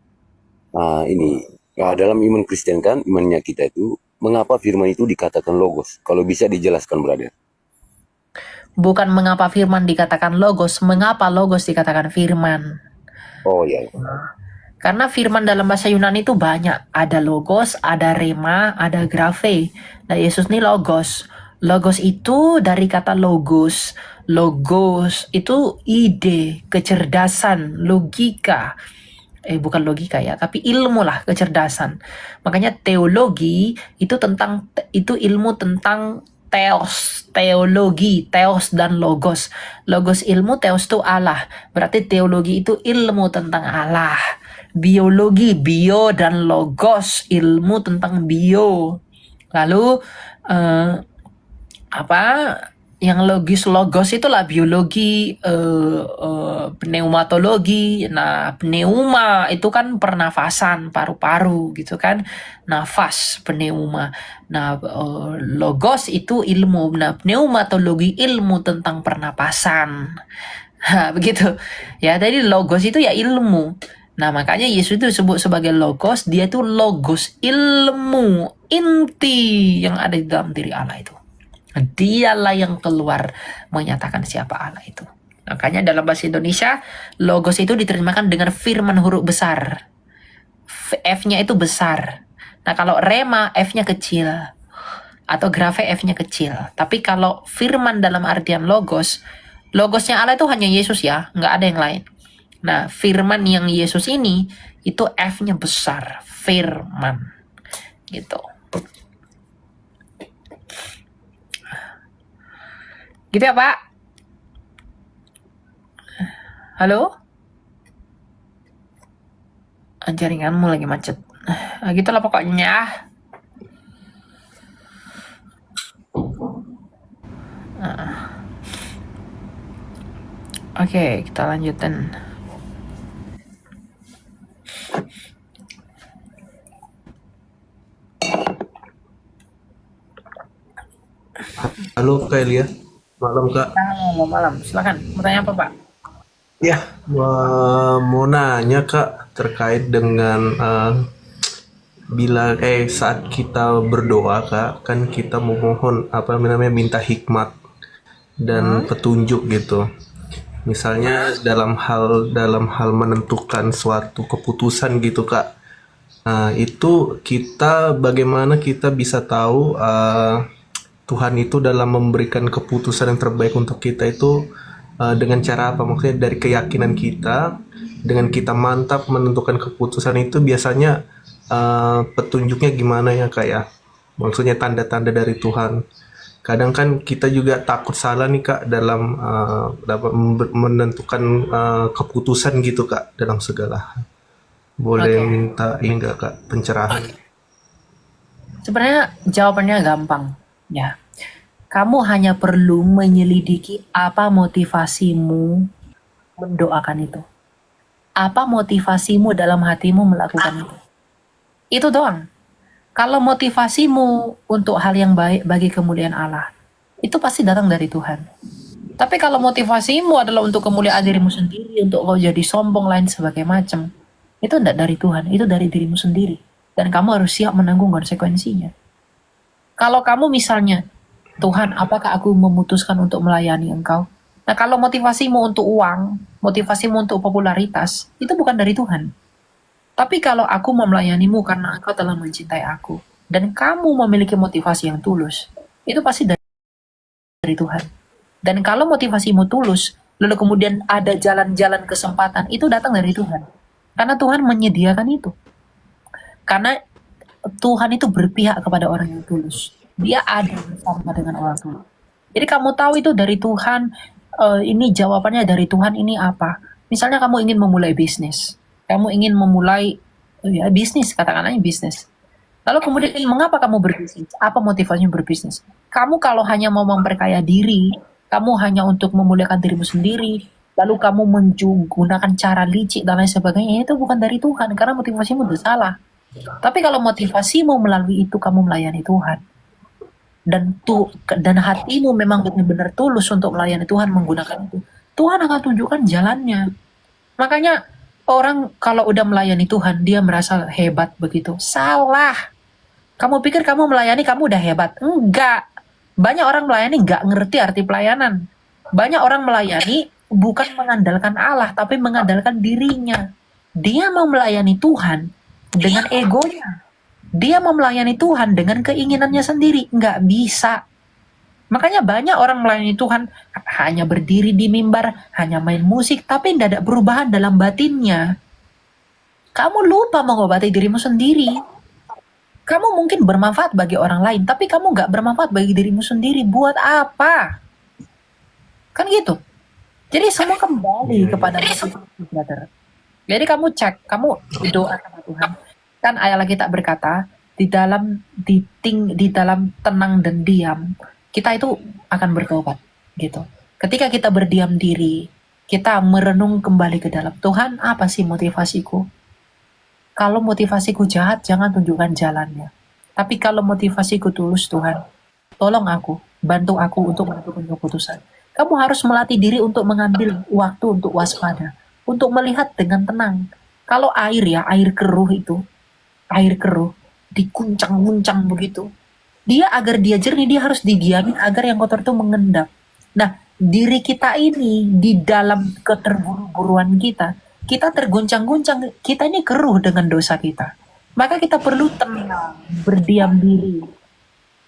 Nah, ini dalam iman Kristen kan, imannya kita itu, mengapa firman itu dikatakan logos? Kalau bisa dijelaskan, brother. Bukan mengapa firman dikatakan logos, mengapa logos dikatakan firman. Oh ya, Karena firman dalam bahasa Yunani itu banyak. Ada logos, ada rema, ada graphe. Nah Yesus ini logos. Logos itu dari kata logos. Logos itu ide, kecerdasan, logika. Bukan logika ya, tapi ilmu lah, kecerdasan. Makanya teologi itu ilmu tentang theos, teologi, theos dan logos. Logos ilmu, theos itu Allah. Berarti teologi itu ilmu tentang Allah. Biologi, bio dan logos, ilmu tentang bio. Lalu apa yang logos itulah biologi, pneumatologi. Nah, pneuma itu kan pernafasan, paru-paru gitu kan, nafas, pneuma. Nah, logos itu ilmu. Nah, pneumatologi ilmu tentang pernapasan. Nah, begitu ya. Jadi logos itu ya ilmu. Nah, makanya Yesus itu disebut sebagai logos. Dia itu logos, ilmu inti yang ada di dalam diri Allah itu. Dialah yang keluar menyatakan siapa Allah itu. Makanya dalam bahasa Indonesia, logos itu diterjemahkan dengan firman huruf besar. F-nya itu besar. Nah kalau rema, F-nya kecil. Atau graphe, F-nya kecil. Tapi kalau firman dalam artian logos, logosnya Allah itu hanya Yesus ya, nggak ada yang lain. Nah firman yang Yesus ini, itu F-nya besar. Firman. Gitu. Gitu ya Pak? Halo? Jaringanmu lagi macet. Gitulah pokoknya. Oke, kita lanjutin. Halo Kak Elia, malam Kak. Malam, silakan. Mau tanya apa Pak? Ya, mau nanya Kak terkait dengan saat kita berdoa Kak, kan kita memohon minta hikmat dan petunjuk gitu. Misalnya dalam hal menentukan suatu keputusan gitu Kak. Itu bagaimana kita bisa tahu Tuhan itu dalam memberikan keputusan yang terbaik untuk kita itu dengan cara apa? Maksudnya dari keyakinan kita, dengan kita mantap menentukan keputusan itu biasanya petunjuknya gimana ya Kak ya? Maksudnya tanda-tanda dari Tuhan. Kadang kan kita juga takut salah nih Kak dalam menentukan keputusan gitu Kak dalam segala hal. Boleh minta ini enggak Kak pencerahan? Sebenarnya jawabannya gampang ya. Kamu hanya perlu menyelidiki apa motivasimu mendoakan itu. Apa motivasimu dalam hatimu melakukan itu. Itu doang. Kalau motivasimu untuk hal yang baik bagi kemuliaan Allah, itu pasti datang dari Tuhan. Tapi kalau motivasimu adalah untuk kemuliaan dirimu sendiri, untuk kau jadi sombong lain sebagai macam, itu tidak dari Tuhan, itu dari dirimu sendiri. Dan kamu harus siap menanggung konsekuensinya. Kalau kamu misalnya, Tuhan, apakah aku memutuskan untuk melayani Engkau? Nah, kalau motivasimu untuk uang, motivasimu untuk popularitas, itu bukan dari Tuhan. Tapi kalau aku melayanimu karena Engkau telah mencintai aku, dan kamu memiliki motivasi yang tulus, itu pasti dari Tuhan. Dan kalau motivasimu tulus, lalu kemudian ada jalan-jalan kesempatan, itu datang dari Tuhan. Karena Tuhan menyediakan itu. Karena Tuhan itu berpihak kepada orang yang tulus. Dia ada bersama dengan orang tulus. Jadi kamu tahu itu dari Tuhan, ini jawabannya dari Tuhan, ini apa? Misalnya kamu ingin memulai bisnis. Kamu ingin memulai bisnis, katakanlah bisnis. Lalu kemudian mengapa kamu berbisnis? Apa motivasinya berbisnis? Kamu kalau hanya mau memperkaya diri, kamu hanya untuk memuliakan dirimu sendiri, lalu kamu menggunakan cara licik dan lain sebagainya, itu bukan dari Tuhan, karena motivasimu udah salah. Tapi kalau motivasimu melalui itu kamu melayani Tuhan, dan hatimu memang benar-benar tulus untuk melayani Tuhan menggunakan itu, Tuhan akan tunjukkan jalannya. Makanya orang kalau udah melayani Tuhan dia merasa hebat begitu. Salah. Kamu pikir kamu melayani kamu udah hebat? Enggak. Banyak orang melayani enggak ngerti arti pelayanan. Banyak orang melayani bukan mengandalkan Allah tapi mengandalkan dirinya. Dia mau melayani Tuhan dengan egonya. Dia mau melayani Tuhan dengan keinginannya sendiri. Nggak bisa. Makanya banyak orang melayani Tuhan hanya berdiri di mimbar, hanya main musik, tapi tidak ada perubahan dalam batinnya. Kamu lupa mengobati dirimu sendiri. Kamu mungkin bermanfaat bagi orang lain, tapi kamu nggak bermanfaat bagi dirimu sendiri. Buat apa? Kan gitu. Jadi semua kembali kepada motivasi, brother. Jadi kamu cek, kamu doa sama Tuhan. Kan ayat Alkitab berkata, di dalam tenang dan diam, kita itu akan bertobat, gitu. Ketika kita berdiam diri, kita merenung kembali ke dalam Tuhan, apa sih motivasiku? Kalau motivasiku jahat, jangan tunjukkan jalannya. Tapi kalau motivasiku tulus, Tuhan, tolong aku, bantu aku untuk menentukan keputusan. Kamu harus melatih diri untuk mengambil waktu untuk waspada, untuk melihat dengan tenang. Kalau air ya, air keruh diguncang-guncang begitu. Dia agar dia jernih, dia harus didiamin agar yang kotor itu mengendap. Nah, diri kita ini di dalam keterburu-buruan kita terguncang-guncang, kita ini keruh dengan dosa kita. Maka kita perlu tenang, berdiam diri.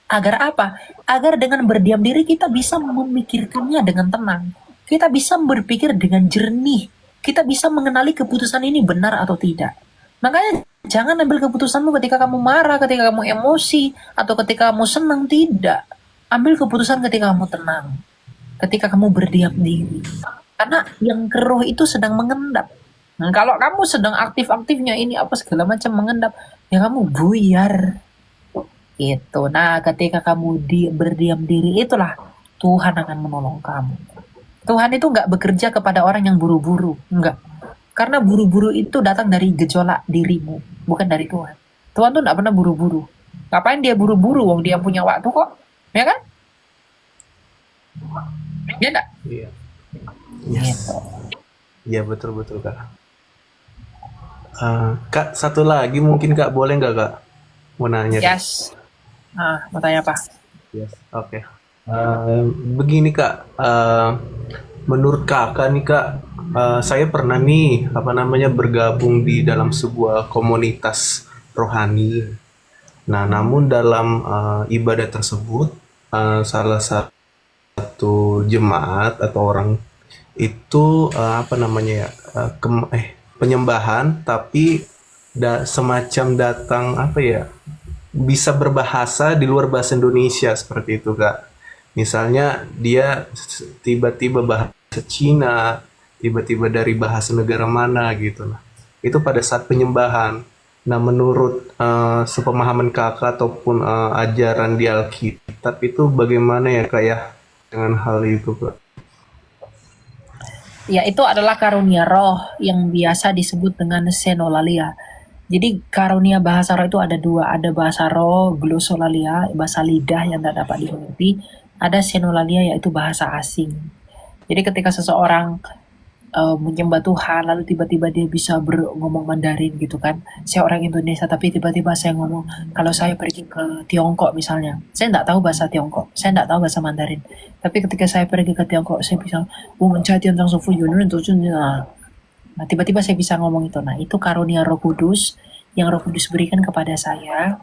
Agar apa? Agar dengan berdiam diri kita bisa memikirkannya dengan tenang. Kita bisa berpikir dengan jernih. Kita bisa mengenali keputusan ini benar atau tidak. Makanya jangan ambil keputusanmu ketika kamu marah, ketika kamu emosi, atau ketika kamu senang. Tidak. Ambil keputusan ketika kamu tenang. Ketika kamu berdiam diri. Karena yang keruh itu sedang mengendap. Nah, kalau kamu sedang aktif-aktifnya ini apa segala macam mengendap, ya kamu buyar. Gitu. Nah, ketika kamu berdiam diri, itulah Tuhan akan menolong kamu. Tuhan itu nggak bekerja kepada orang yang buru-buru. Enggak. Karena buru-buru itu datang dari gejolak dirimu, bukan dari Tuhan. Tuhan tuh nggak pernah buru-buru. Ngapain dia buru-buru? Wong dia punya waktu kok, ya kan? Ya enggak? Iya. Gitu. Iya betul Kak. Kak, satu lagi mungkin Kak, boleh nggak Kak? Mau nanya Kak? Yes. Nah, mau tanya apa? Yes, oke. Begini Kak, menurut Kakak nih Kak, saya pernah nih bergabung di dalam sebuah komunitas rohani. Nah, namun dalam ibadah tersebut, salah satu jemaat atau orang itu penyembahan, tapi semacam datang bisa berbahasa di luar bahasa Indonesia seperti itu Kak. Misalnya dia tiba-tiba bahasa Cina, tiba-tiba dari bahasa negara mana gitu. Nah, itu pada saat penyembahan. Nah, menurut sepemahaman Kakak ataupun ajaran di Alkitab itu bagaimana ya Kak ya dengan hal itu Kak? Ya, itu adalah karunia roh yang biasa disebut dengan senolalia. Jadi karunia bahasa roh itu ada dua, ada bahasa roh, glosolalia, bahasa lidah yang tidak dapat dimengerti, ada senolalia yaitu bahasa asing. Jadi ketika seseorang menyembah Tuhan, lalu tiba-tiba dia bisa ngomong Mandarin gitu kan. Saya orang Indonesia tapi tiba-tiba saya ngomong, kalau saya pergi ke Tiongkok misalnya, saya tidak tahu bahasa Tiongkok, saya tidak tahu bahasa Mandarin. Tapi ketika saya pergi ke Tiongkok, saya bisa, nah tiba-tiba saya bisa ngomong itu. Nah itu karunia Roh Kudus yang Roh Kudus berikan kepada saya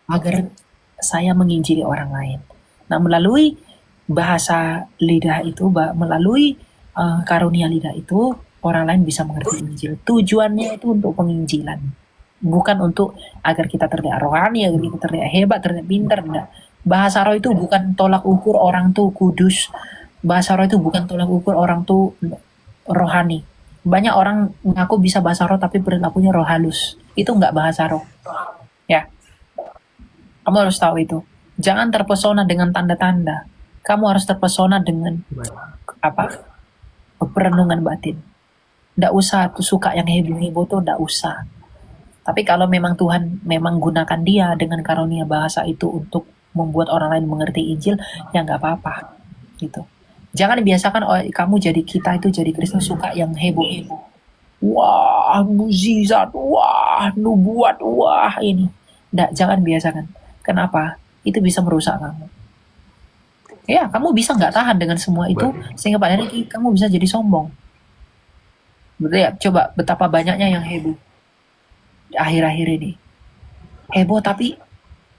agar saya menginjili orang lain. Nah melalui bahasa lidah itu, melalui karunia lidah itu, orang lain bisa mengerti Injil. Tujuannya itu untuk penginjilan, bukan untuk agar kita terlihat rohani, agar kita terlihat hebat, terlihat pintar. Enggak. Bahasa roh itu bukan tolak ukur orang tuh kudus. Bahasa roh itu bukan tolak ukur orang tuh rohani. Banyak orang mengaku bisa bahasa roh tapi perilakunya roh halus. Itu enggak bahasa roh. Ya. Kamu harus tahu itu. Jangan terpesona dengan tanda-tanda. Kamu harus terpesona dengan perenungan batin. Nggak usah tuh suka yang heboh-heboh tuh, nggak usah. Tapi kalau memang Tuhan memang gunakan dia dengan karunia bahasa itu untuk membuat orang lain mengerti Injil, ya nggak apa-apa gitu. Jangan dibiasakan kamu jadi kita itu jadi Kristen suka yang heboh-heboh. Wah, mukjizat, wah, nubuat, wah ini. Nggak, jangan biasakan. Kenapa? Itu bisa merusak kamu. Ya, kamu bisa nggak tahan dengan semua itu sehingga pada nanti kamu bisa jadi sombong. Betul ya? Coba betapa banyaknya yang heboh akhir-akhir ini. Heboh tapi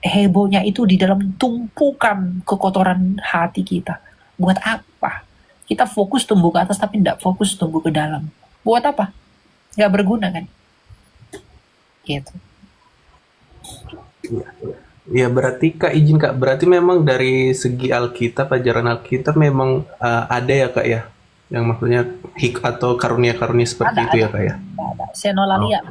hebohnya itu di dalam tumpukan kekotoran hati kita. Buat apa? Kita fokus tumbuh ke atas tapi tidak fokus tumbuh ke dalam. Buat apa? Nggak berguna kan? Gitu. Ya berarti Kak, izin Kak, berarti memang dari segi Alkitab, ajaran Alkitab memang ada ya Kak ya, yang maksudnya atau karunia-karunia seperti itu ya Kak ya. Ada. Senolalia.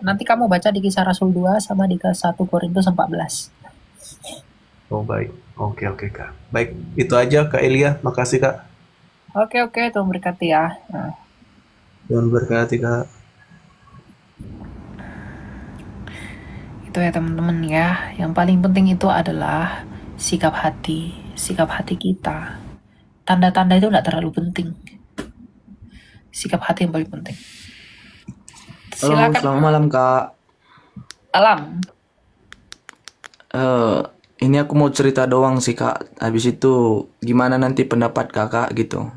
Nanti kamu baca di Kisah Rasul 2 sama di 1 Korintus 14. Oh baik, oke Kak. Baik, itu aja Kak Elia, makasih Kak. Oke, Tuhan berkati ya. Nah, Tuhan berkati Kak. itu ya teman-teman ya. Yang paling penting itu adalah sikap hati kita. Tanda-tanda itu tidak terlalu penting. Sikap hati yang paling penting. Halo, Silakan. selamat malam Kak. Alam. Ini aku mau cerita doang sih Kak. Habis itu gimana nanti pendapat Kakak gitu.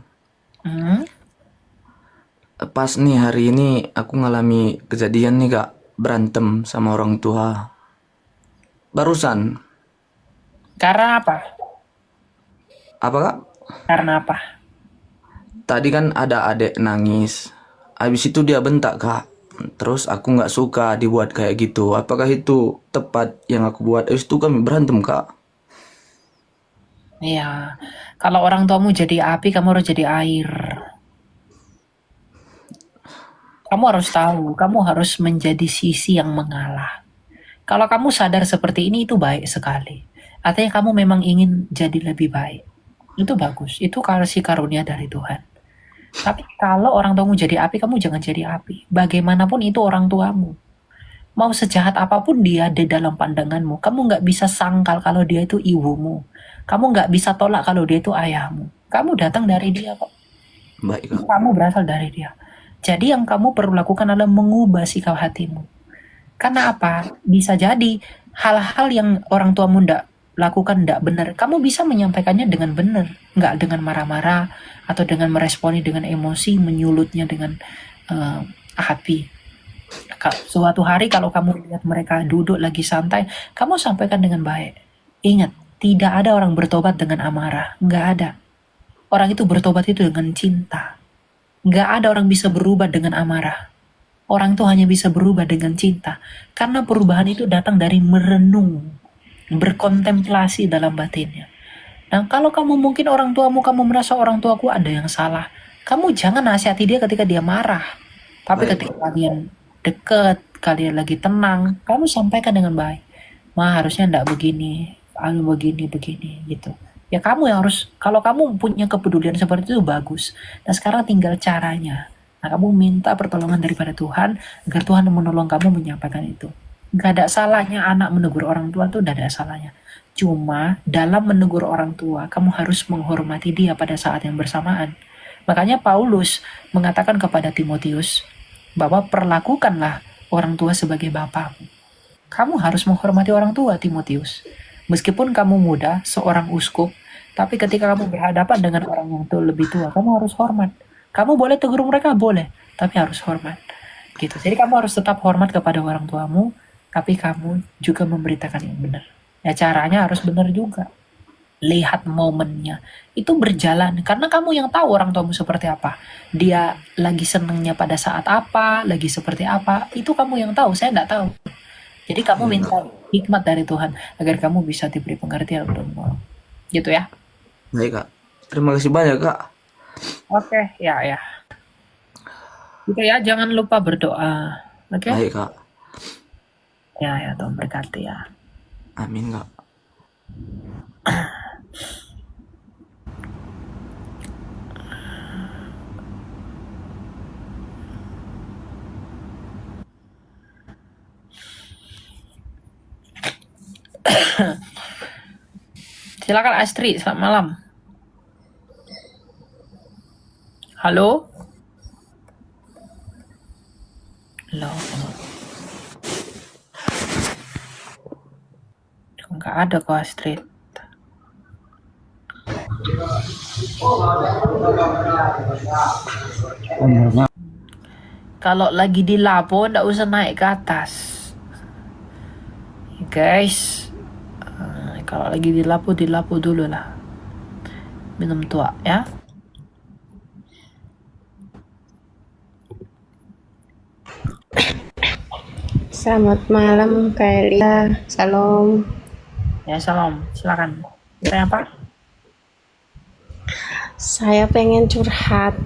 Pas nih hari ini aku ngalami kejadian nih Kak, berantem sama orang tua. Barusan. Karena apa? Apa Kak? Karena apa? Tadi kan ada adek nangis. Habis itu dia bentak Kak. Terus aku nggak suka dibuat kayak gitu. Apakah itu tepat yang aku buat? Habis itu kami berantem Kak. Iya. Kalau orang tuamu jadi api, kamu harus jadi air. Kamu harus tahu, kamu harus menjadi sisi yang mengalah. Kalau kamu sadar seperti ini, itu baik sekali. Artinya kamu memang ingin jadi lebih baik. Itu bagus. Itu kasih karunia dari Tuhan. Tapi kalau orang tuamu jadi api, kamu jangan jadi api. Bagaimanapun itu orang tuamu. Mau sejahat apapun dia di dalam pandanganmu, kamu nggak bisa sangkal kalau dia itu ibumu. Kamu nggak bisa tolak kalau dia itu ayahmu. Kamu datang dari dia kok. Baik Kak. Kamu berasal dari dia. Jadi yang kamu perlu lakukan adalah mengubah sikap hatimu. Karena apa? Bisa jadi hal-hal yang orang tuamu ndak lakukan ndak benar. Kamu bisa menyampaikannya dengan benar, nggak dengan marah-marah atau dengan meresponi dengan emosi, menyulutnya dengan api. Suatu hari kalau kamu lihat mereka duduk lagi santai, kamu sampaikan dengan baik. Ingat, tidak ada orang bertobat dengan amarah, nggak ada. Orang itu bertobat itu dengan cinta. Nggak ada orang bisa berubah dengan amarah. Orang itu hanya bisa berubah dengan cinta. Karena perubahan itu datang dari merenung, berkontemplasi dalam batinnya. Nah, kalau kamu mungkin orang tuamu, kamu merasa orang tuaku ada yang salah, kamu jangan nasihati dia ketika dia marah. Tapi ketika kalian deket, kalian lagi tenang, kamu sampaikan dengan baik. Ma, harusnya enggak begini, begini, gitu. Ya kamu yang harus, kalau kamu punya kepedulian seperti itu bagus. Nah sekarang tinggal caranya. Nah kamu minta pertolongan daripada Tuhan, agar Tuhan menolong kamu menyampaikan itu. Gak ada salahnya anak menegur orang tua tuh, gak ada salahnya. Cuma dalam menegur orang tua, kamu harus menghormati dia pada saat yang bersamaan. Makanya Paulus mengatakan kepada Timotius, bahwa perlakukanlah orang tua sebagai bapakmu. Kamu harus menghormati orang tua, Timotius. Meskipun kamu muda, seorang uskup, tapi ketika kamu berhadapan dengan orang yang lebih tua, kamu harus hormat. Kamu boleh tegur mereka, boleh, tapi harus hormat. Gitu. Jadi kamu harus tetap hormat kepada orang tuamu, tapi kamu juga memberitakan yang benar. Ya caranya harus benar juga. Lihat momennya. Itu berjalan, karena kamu yang tahu orang tuamu seperti apa. Dia lagi senengnya pada saat apa, lagi seperti apa, itu kamu yang tahu, saya nggak tahu. Jadi kamu minta hikmat dari Tuhan agar kamu bisa diberi pengertian untuk menolong. Gitu ya. Baik Kak. Terima kasih banyak Kak. Oke, ya. Gitu ya, jangan lupa berdoa. Oke? Baik Kak. Ya, Tuhan berkati ya. Amin Kak. Silakan Astri, selamat malam. Halo? Halo? Nggak ada kok Astrid. Kalau lagi di lapo, nggak usah naik ke atas. Guys, kalau lagi di lapo dulu lah. Minum tua ya. Selamat malam Kak Elia. Salam. Ya, salam. Silakan. Tanya apa? Saya pengen curhat.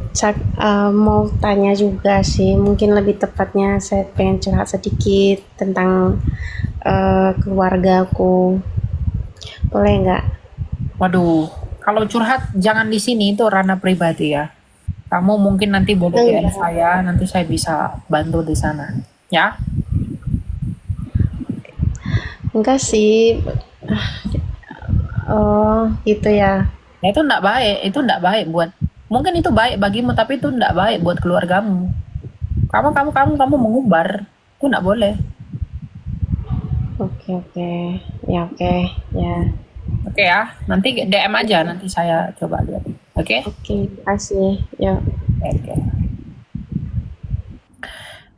Mau tanya juga sih. Mungkin lebih tepatnya saya pengen curhat sedikit tentang keluargaku. Boleh nggak? Waduh, kalau curhat jangan di sini, itu ranah pribadi ya. Kamu mungkin nanti boleh DM saya, nanti saya bisa bantu di sana. Ya? Enggak sih. Oh, gitu ya. Nah, itu enggak baik buat, mungkin itu baik bagimu tapi itu enggak baik buat keluargamu. Kamu mengumbar, itu enggak boleh. Oke. Ya, oke. Ya. Oke ya, nanti DM aja, nanti saya coba lihat. Oke? Oke, kasih. Ya. Oke.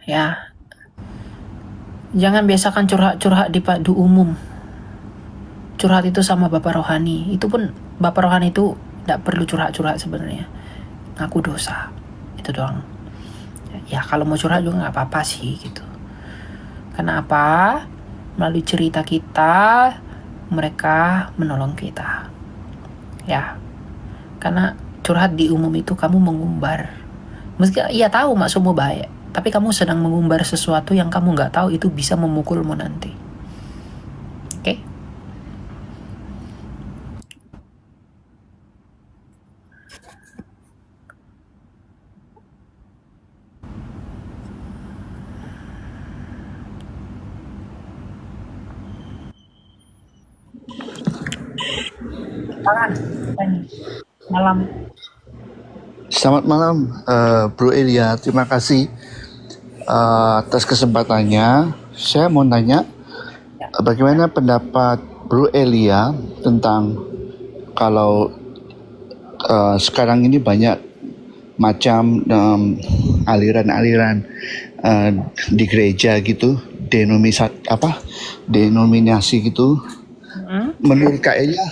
Ya, jangan biasakan curhat di padu umum. Curhat itu sama Bapak Rohani. Itu pun Bapak Rohani itu tidak perlu curhat sebenarnya. Aku dosa. Itu doang. Ya kalau mau curhat juga nggak apa-apa sih gitu. Kenapa? Melalui cerita kita, mereka menolong kita. Ya. Karena curhat di umum itu kamu mengumbar. Meski ia tahu maksudmu baik, tapi kamu sedang mengumbar sesuatu yang kamu nggak tahu itu bisa memukulmu nanti. Oke? Tangan. Malam. Selamat malam, Bro Elia. Terima kasih atas kesempatannya. Saya mau nanya, bagaimana pendapat Bro Elia tentang kalau sekarang ini banyak macam aliran-aliran di gereja gitu, denominasi gitu. Menurut Kak Elia,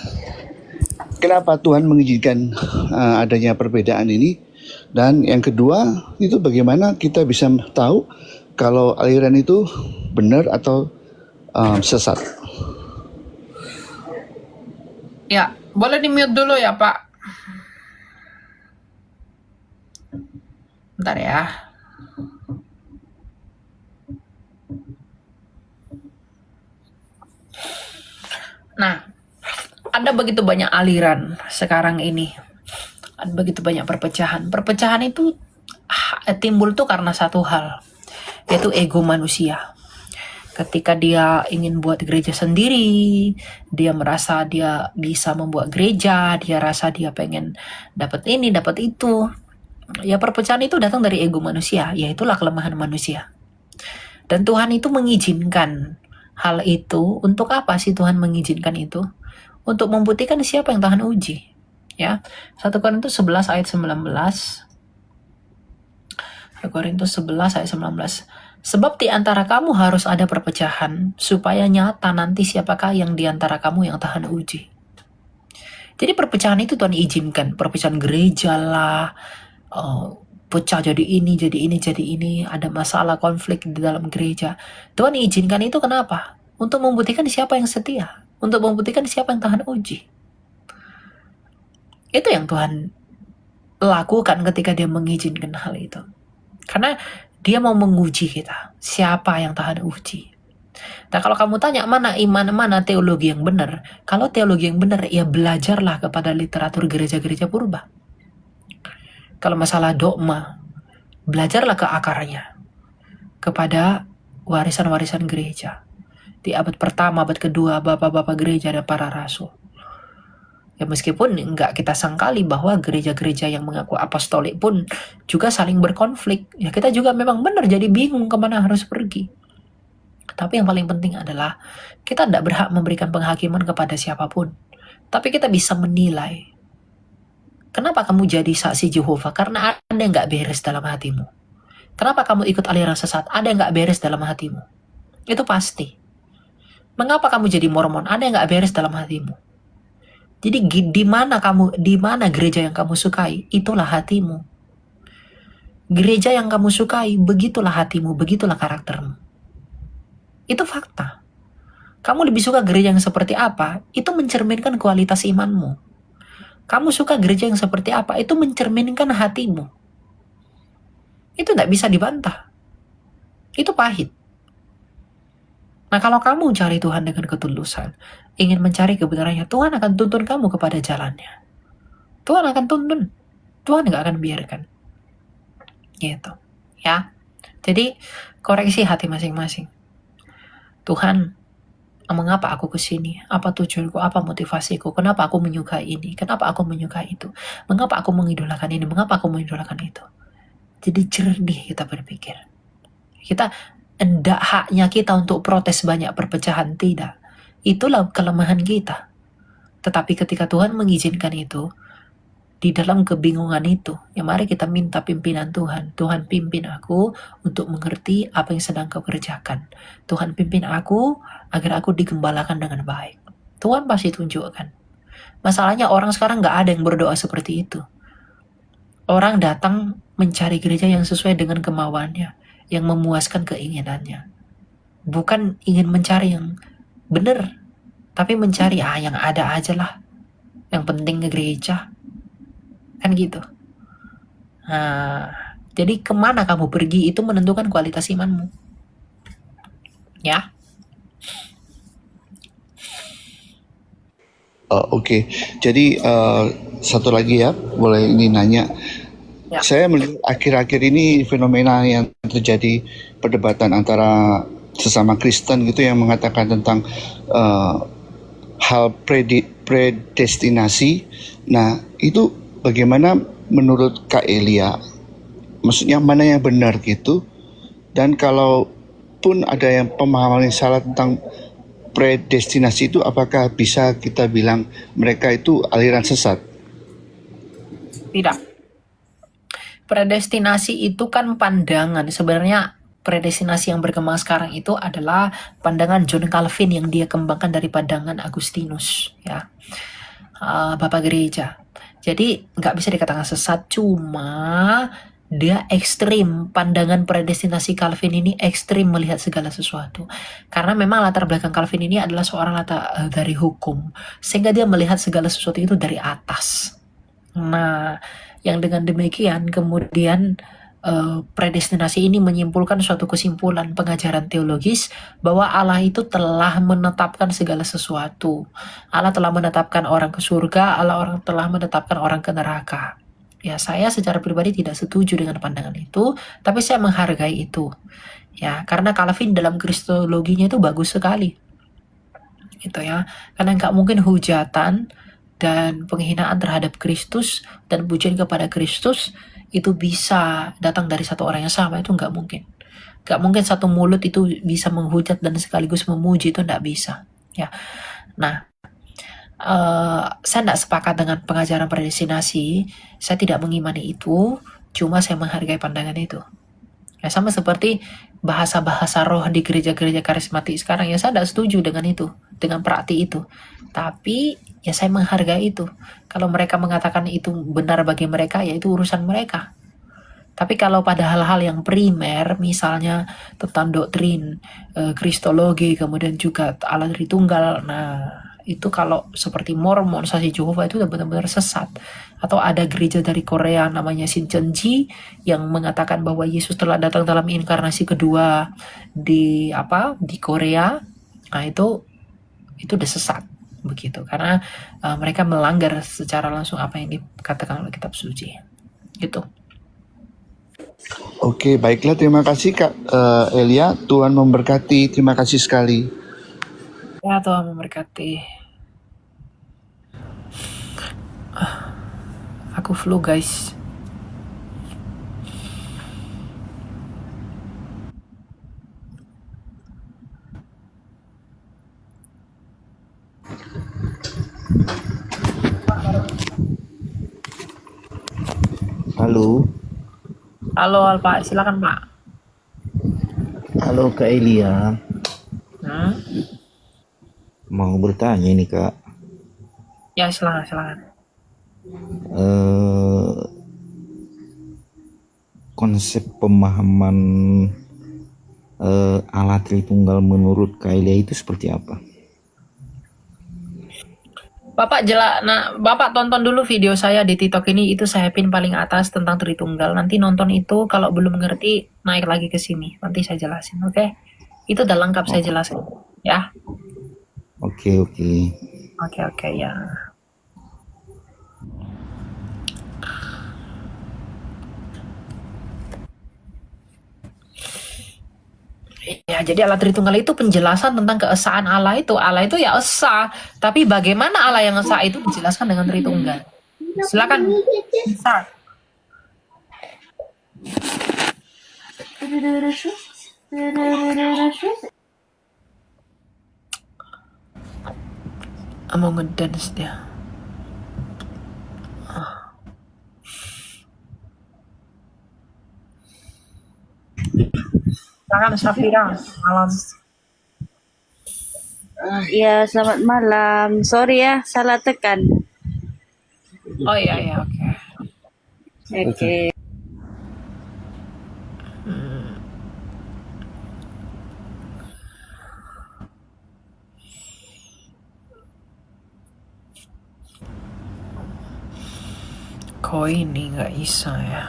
kenapa Tuhan mengizinkan adanya perbedaan ini? Dan yang kedua, itu bagaimana kita bisa tahu kalau aliran itu benar atau sesat? Ya, boleh di-mute dulu ya, Pak. Bentar ya. Nah, ada begitu banyak aliran sekarang ini. Ada begitu banyak perpecahan. Perpecahan itu timbul tuh karena satu hal, yaitu ego manusia. Ketika dia ingin buat gereja sendiri, dia merasa dia bisa membuat gereja, dia rasa dia pengen dapat ini, dapat itu. Ya perpecahan itu datang dari ego manusia, yaitulah kelemahan manusia. Dan Tuhan itu mengizinkan hal itu. Untuk apa sih Tuhan mengizinkan itu? Untuk membuktikan siapa yang tahan uji. Ya, 1 Korintus 11 ayat 19. 1 Korintus 11 ayat 19. Sebab di antara kamu harus ada perpecahan, supaya nyata nanti siapakah yang di antara kamu yang tahan uji. Jadi perpecahan itu Tuhan izinkan. Perpecahan gereja lah, pecah jadi ini, ada masalah konflik di dalam gereja. Tuhan izinkan itu kenapa? Untuk membuktikan siapa yang setia, untuk membuktikan siapa yang tahan uji. Itu yang Tuhan lakukan ketika dia mengizinkan hal itu. Karena dia mau menguji kita, siapa yang tahan uji. Nah kalau kamu tanya mana iman, mana teologi yang benar, kalau teologi yang benar, ya belajarlah kepada literatur gereja-gereja purba. Kalau masalah dogma, belajarlah ke akarnya, kepada warisan-warisan gereja. di abad pertama, abad kedua, bapak-bapak gereja dan para rasul. Ya meskipun nggak kita sangkali bahwa gereja-gereja yang mengaku apostolik pun juga saling berkonflik. Ya kita juga memang benar jadi bingung kemana harus pergi. Tapi yang paling penting adalah kita tidak berhak memberikan penghakiman kepada siapapun. Tapi kita bisa menilai. Kenapa kamu jadi saksi Jehovah? Karena ada yang nggak beres dalam hatimu. Kenapa kamu ikut aliran sesat? Ada yang nggak beres dalam hatimu. Itu pasti. Mengapa kamu jadi Mormon? Ada yang nggak beres dalam hatimu. Jadi di mana gereja yang kamu sukai, itulah hatimu. Gereja yang kamu sukai, begitulah hatimu, begitulah karaktermu. Itu fakta. Kamu lebih suka gereja yang seperti apa, itu mencerminkan kualitas imanmu. Kamu suka gereja yang seperti apa, itu mencerminkan hatimu. Itu tidak bisa dibantah. Itu pahit. Nah kalau kamu cari Tuhan dengan ketulusan, ingin mencari kebenarannya, Tuhan akan tuntun kamu kepada jalannya. Tuhan akan tuntun. Tuhan gak akan biarkan. Gitu. Ya. Jadi koreksi hati masing-masing. Tuhan, mengapa aku kesini? Apa tujuanku? Apa motivasiku? Kenapa aku menyukai ini? Kenapa aku menyukai itu? Mengapa aku mengidolakan ini? Mengapa aku mengidolakan itu? Jadi jernih kita berpikir. Kita enggak haknya kita untuk protes banyak perpecahan, tidak. Itulah kelemahan kita. Tetapi ketika Tuhan mengizinkan itu, di dalam kebingungan itu, ya mari kita minta pimpinan Tuhan. Tuhan pimpin aku untuk mengerti apa yang sedang kau kerjakan. Tuhan pimpin aku agar aku digembalakan dengan baik. Tuhan pasti tunjukkan. Masalahnya orang sekarang gak ada yang berdoa seperti itu. Orang datang mencari gereja yang sesuai dengan kemauannya, yang memuaskan keinginannya. Bukan ingin mencari yang benar, tapi mencari yang ada aja lah. Yang penting ke gereja. Kan gitu. Nah, jadi kemana kamu pergi itu menentukan kualitas imanmu. Ya. Oke. Jadi satu lagi ya, boleh ini nanya. Ya. Saya melihat akhir-akhir ini fenomena yang terjadi perdebatan antara sesama Kristen gitu yang mengatakan tentang hal predestinasi. Nah, itu bagaimana menurut Kak Elia? Maksudnya mana yang benar gitu? Dan kalaupun ada yang pemahaman yang salah tentang predestinasi itu, apakah bisa kita bilang mereka itu aliran sesat? Tidak. Predestinasi itu kan pandangan. Sebenarnya predestinasi yang berkembang sekarang itu adalah pandangan John Calvin yang dia kembangkan dari pandangan Agustinus, ya, Bapak Gereja. Jadi nggak bisa dikatakan sesat, cuma dia ekstrim. Pandangan predestinasi Calvin ini ekstrim melihat segala sesuatu. Karena memang latar belakang Calvin ini adalah seorang latar dari hukum, sehingga dia melihat segala sesuatu itu dari atas. Nah, yang dengan demikian kemudian predestinasi ini menyimpulkan suatu kesimpulan pengajaran teologis bahwa Allah itu telah menetapkan segala sesuatu. Allah telah menetapkan orang ke surga, Allah telah menetapkan orang ke neraka. Ya, saya secara pribadi tidak setuju dengan pandangan itu, tapi saya menghargai itu. Ya, karena Calvin dalam kristologinya itu bagus sekali. Gitu ya. Karena nggak mungkin hujatan dan penghinaan terhadap Kristus dan pujian kepada Kristus itu bisa datang dari satu orang yang sama. Itu nggak mungkin. Nggak mungkin satu mulut itu bisa menghujat dan sekaligus memuji, itu nggak bisa. Ya, nah, saya tidak sepakat dengan pengajaran predestinasi. Saya tidak mengimani itu, cuma saya menghargai pandangan itu. Ya, sama seperti bahasa-bahasa roh di gereja-gereja karismatik sekarang, ya saya tidak setuju dengan itu, dengan praktik itu. Tapi ya saya menghargai itu. Kalau mereka mengatakan itu benar bagi mereka, ya itu urusan mereka. Tapi kalau pada hal-hal yang primer, misalnya tentang doktrin kristologi, kemudian juga Allah Tritunggal, nah itu kalau seperti Mormon, saksi Jehovah itu benar-benar sesat. Atau ada gereja dari Korea namanya Shincheonji yang mengatakan bahwa Yesus telah datang dalam inkarnasi kedua di Korea. Nah itu udah sesat begitu, karena mereka melanggar secara langsung apa yang dikatakan oleh kitab suci. Gitu. Oke, baiklah, terima kasih Kak Elia. Tuhan memberkati. Terima kasih sekali. Ya Tuhan memberkati. Aku flu guys. Halo, Halo Pak, silakan Pak. halo Kak Elia. Hmm? Mau bertanya nih Kak. Ya silakan. Eh, Konsep pemahaman Allah Tritunggal menurut Kak Elia itu seperti apa? Bapak tonton dulu video saya di TikTok ini, itu saya pin paling atas tentang Tritunggal. Nanti nonton itu, kalau belum ngerti naik lagi ke sini. Nanti saya jelasin, oke? Itu udah lengkap saya jelasin, ya. Oke. Oke ya. Ya, jadi Allah Tritunggal itu penjelasan tentang keesaan Allah itu. Allah itu ya esa, tapi bagaimana Allah yang esa itu dijelaskan dengan Tritunggal. Silakan. Start. Mau ngedance dia. Silakan Safira, malam. Iya, selamat malam. Sorry ya, salah tekan. Oh iya, oke. Oke. Kok ini nggak bisa ya?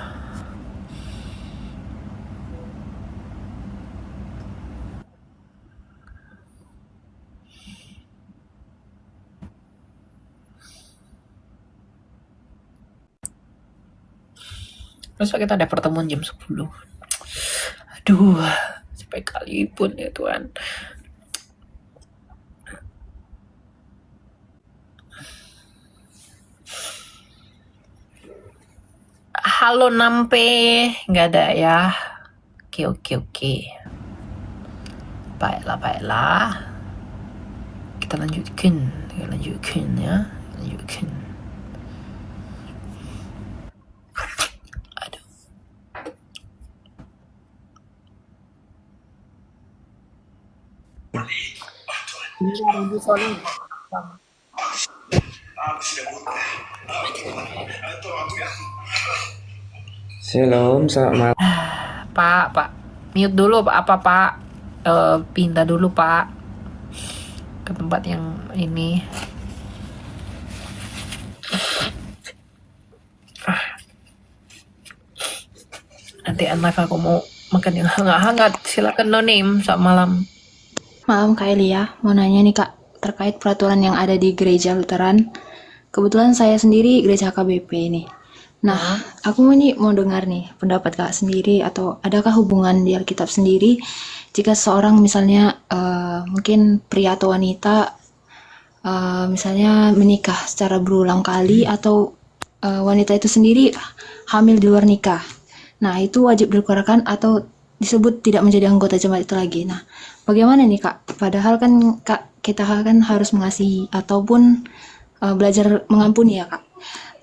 Masa kita ada pertemuan jam 10? Aduh, sampai kali pun ya Tuhan. Halo Nampe, nggak ada ya? Oke. Baiklah. Kita lanjutkan ya. Shalom, selamat malam. Pak, mute dulu Pak. Pindah dulu Pak ke tempat yang ini. Nanti anak aku mau makan yang hangat-hangat. Silakan Nonim, selamat malam. Malam Kak Elia, mau nanya nih Kak, terkait peraturan yang ada di gereja Lutheran. Kebetulan saya sendiri gereja KBP nih. Nah, aku ini mau dengar nih pendapat Kak sendiri, atau adakah hubungan di Alkitab sendiri jika seorang misalnya mungkin pria atau wanita misalnya menikah secara berulang kali, atau wanita itu sendiri hamil di luar nikah. Nah, itu wajib dikeluarkan atau disebut tidak menjadi anggota jemaat itu lagi. Nah, bagaimana nih Kak? Padahal kan Kak, kita kan harus mengasihi ataupun belajar mengampuni ya Kak.